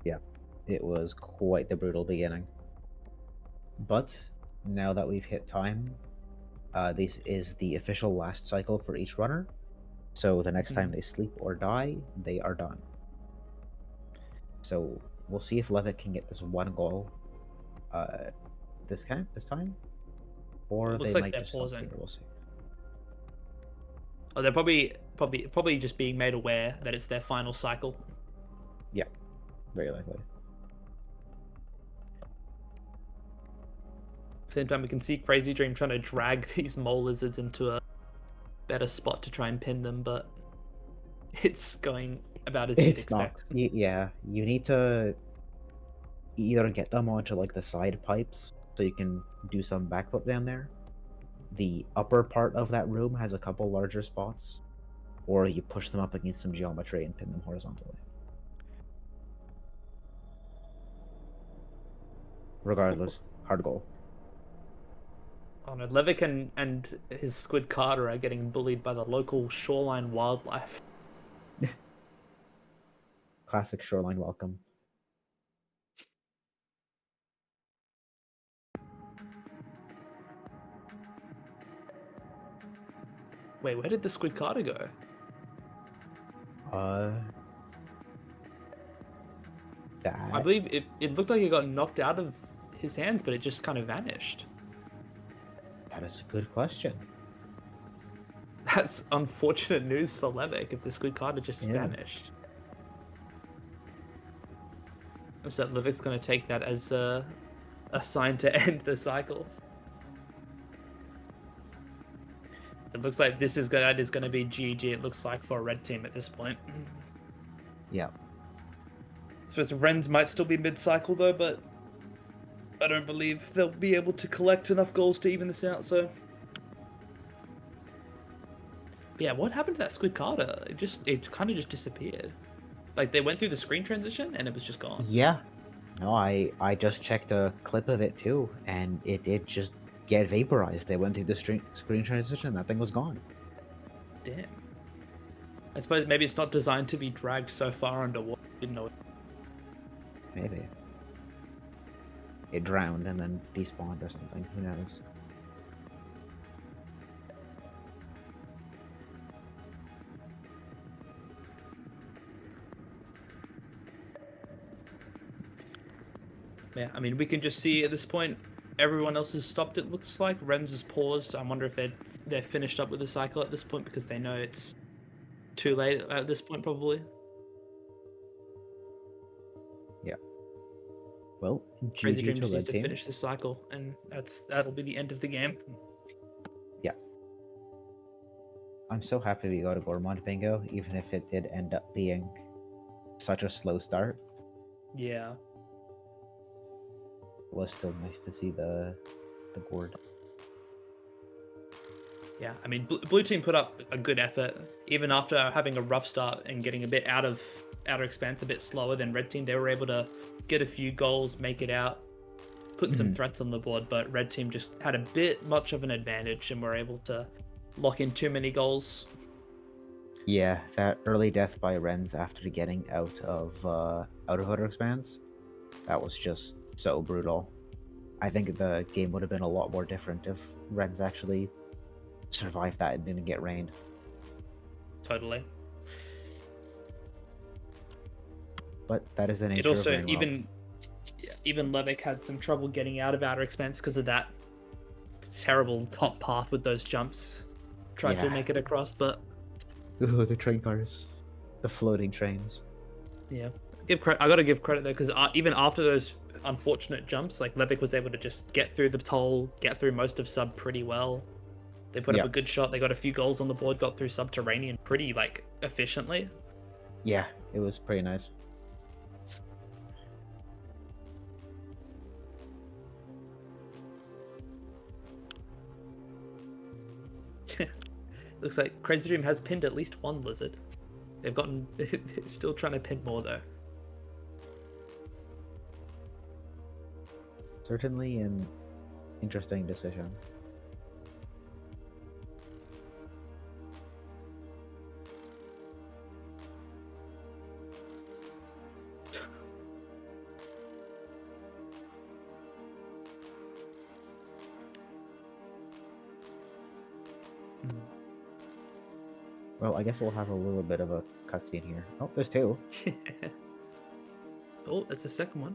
Yeah, it was quite the brutal beginning. But now that we've hit time, this is the official last cycle for each runner. So the next time they sleep or die, they are done. So we'll see if Levitt can get this 1 goal this time, or looks they like might they're just pausing. We'll see. Oh, they're probably just being made aware that it's their final cycle. Yeah, very likely. Same time, we can see Crazy Dream trying to drag these mole lizards into a better spot to try and pin them, but it's going about as you'd expect. Yeah, you need to either get them onto like the side pipes so you can do some backflip down there. The upper part of that room has a couple larger spots, or you push them up against some geometry and pin them horizontally. Regardless, hard goal. Oh no, Levik and his Squid Carter are getting bullied by the local shoreline wildlife. Classic shoreline welcome. Wait, where did the Squid Carter go? I believe it looked like it got knocked out of his hands, but it just kind of vanished. That is a good question. That's unfortunate news for Levick if the squid card had just vanished. So Levick's going to take that as a sign to end the cycle. It looks like that is going to be GG, it looks like, for a red team at this point. Yeah. I suppose Wrens might still be mid-cycle though, but I don't believe they'll be able to collect enough goals to even this out, so... But yeah, what happened to that squid carder? It kind of just disappeared. Like, they went through the screen transition and it was just gone. Yeah. No, I just checked a clip of it too, and it did just get vaporized. They went through the screen transition, that thing was gone. Damn. I suppose maybe it's not designed to be dragged so far underwater. Didn't know it. Maybe. It drowned and then despawned or something. Who knows? Yeah, I mean, we can just see at this point, everyone else has stopped, it looks like. Wrens has paused. I wonder if they're finished up with the cycle at this point because they know it's too late at this point, probably. Yeah. Well, Crazy GG Dream to just red needs to team. finish the cycle, and that'll be the end of the game. Yeah. I'm so happy we got a Gourmand Bingo, even if it did end up being such a slow start. Yeah. It was still nice to see the gourd. Yeah, I mean, blue team put up a good effort, even after having a rough start and getting a bit out of outer expanse, a bit slower than red team. They were able to get a few goals, make it out, put some threats on the board, but red team just had a bit much of an advantage and were able to lock in too many goals. Yeah, that early death by Wrens after getting out of outer expanse, that was just so brutal. I think the game would have been a lot more different if Wrens actually survived that and didn't get rained. Totally. But that is the nature It also, of rain. even Levick had some trouble getting out of outer expanse because of that terrible top path with those jumps. Tried to make it across, but... Ooh, the train cars. The floating trains. Yeah. I gotta give credit though, because even after those unfortunate jumps, like Levick was able to just get through the toll, get through most of sub pretty well. They put up a good shot. They got a few goals on the board, got through subterranean pretty efficiently. Yeah, it was pretty nice. Looks like Crazy Dream has pinned at least one lizard. They've gotten still trying to pin more though. Certainly an interesting decision. Well, I guess we'll have a little bit of a cutscene here. Oh, there's two. Oh, that's the second one.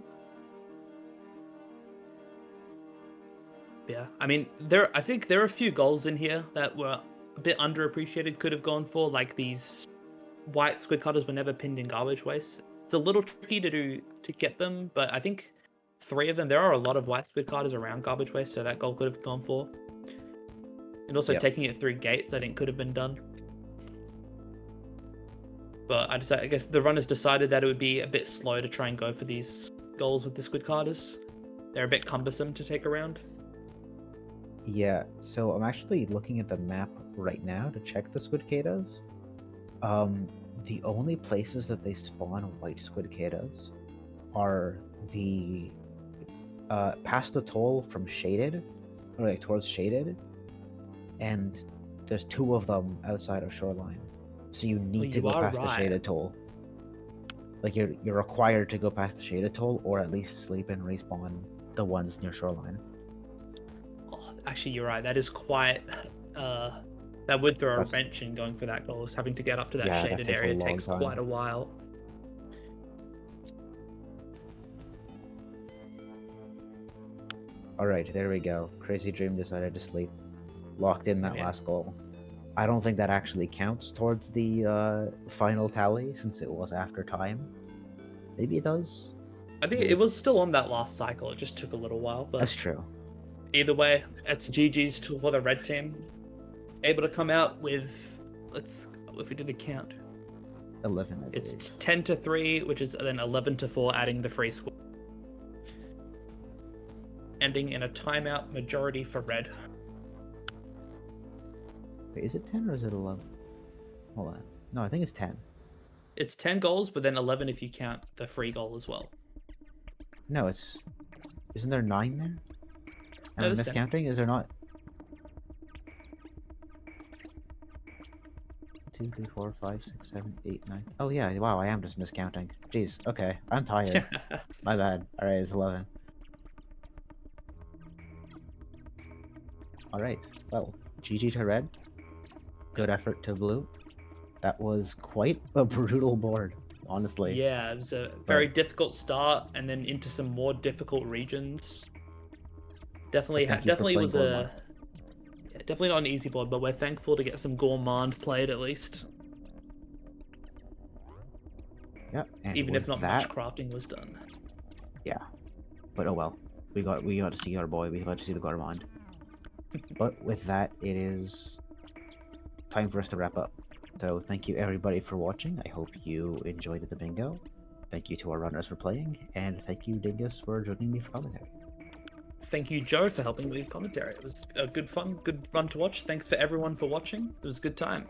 Yeah, I mean, I think there are a few goals in here that were a bit underappreciated, could have gone for, like these white squid cutters were never pinned in garbage waste. It's a little tricky to get them, but I think 3 of them, there are a lot of white squid cutters around garbage waste, so that goal could have gone for. And also taking it through gates, I think, could have been done. But I guess the runners decided that it would be a bit slow to try and go for these goals with the squid carters. They're a bit cumbersome to take around. Yeah, so I'm actually looking at the map right now to check the squid cicadas. The only places that they spawn white squid cicadas are the past the toll from Shaded, or towards Shaded, and there's 2 of them outside of Shoreline. So you need to go past the Shaded toll. Like you're required to go past the Shaded toll, or at least sleep and respawn the ones near Shoreline. Oh, actually, you're right. That is quite. That would throw a wrench in going for that goal. Having to get up to that shaded area takes quite a while. All right, there we go. Crazy Dream decided to sleep. Locked in that Yeah. last goal. I don't think that actually counts towards the final tally since it was after time. Maybe it does. I think it was still on that last cycle. It just took a little while, but That's true. either way, it's GG's for the red team. Able to come out with, if we do the count, 11. I it's believe. 10-3, which is then 11-4, adding the free score, ending in a timeout majority for red. Wait, is it 10 or is it 11? Hold on. No, I think it's 10. It's 10 goals, but then 11 if you count the free goal as well. No, it's. Isn't there 9 there? No, Am I there's 10. miscounting? Is there not? 2, 3, 4, 5, 6, 7, 8, 9. Oh yeah, wow, I am just miscounting. Jeez, okay, I'm tired. My bad. Alright, it's 11. Alright, well, GG to red. Good effort to blue. That was quite a brutal board, honestly. Yeah, it was a very difficult start, and then into some more difficult regions. Definitely was definitely not an easy board, but we're thankful to get some Gourmand played at least. Yeah, and Even if not that, much crafting was done. Yeah, but oh well. We got to see our boy. We got to see the Gourmand. But with that, it is time for us to wrap up. So thank you everybody for watching. I hope you enjoyed the bingo. Thank you to our runners for playing, and thank you, Dingus, for joining me for commentary. Thank you, Joe, for helping me with commentary. It was a good run to watch. Thanks for everyone for watching. It was a good time.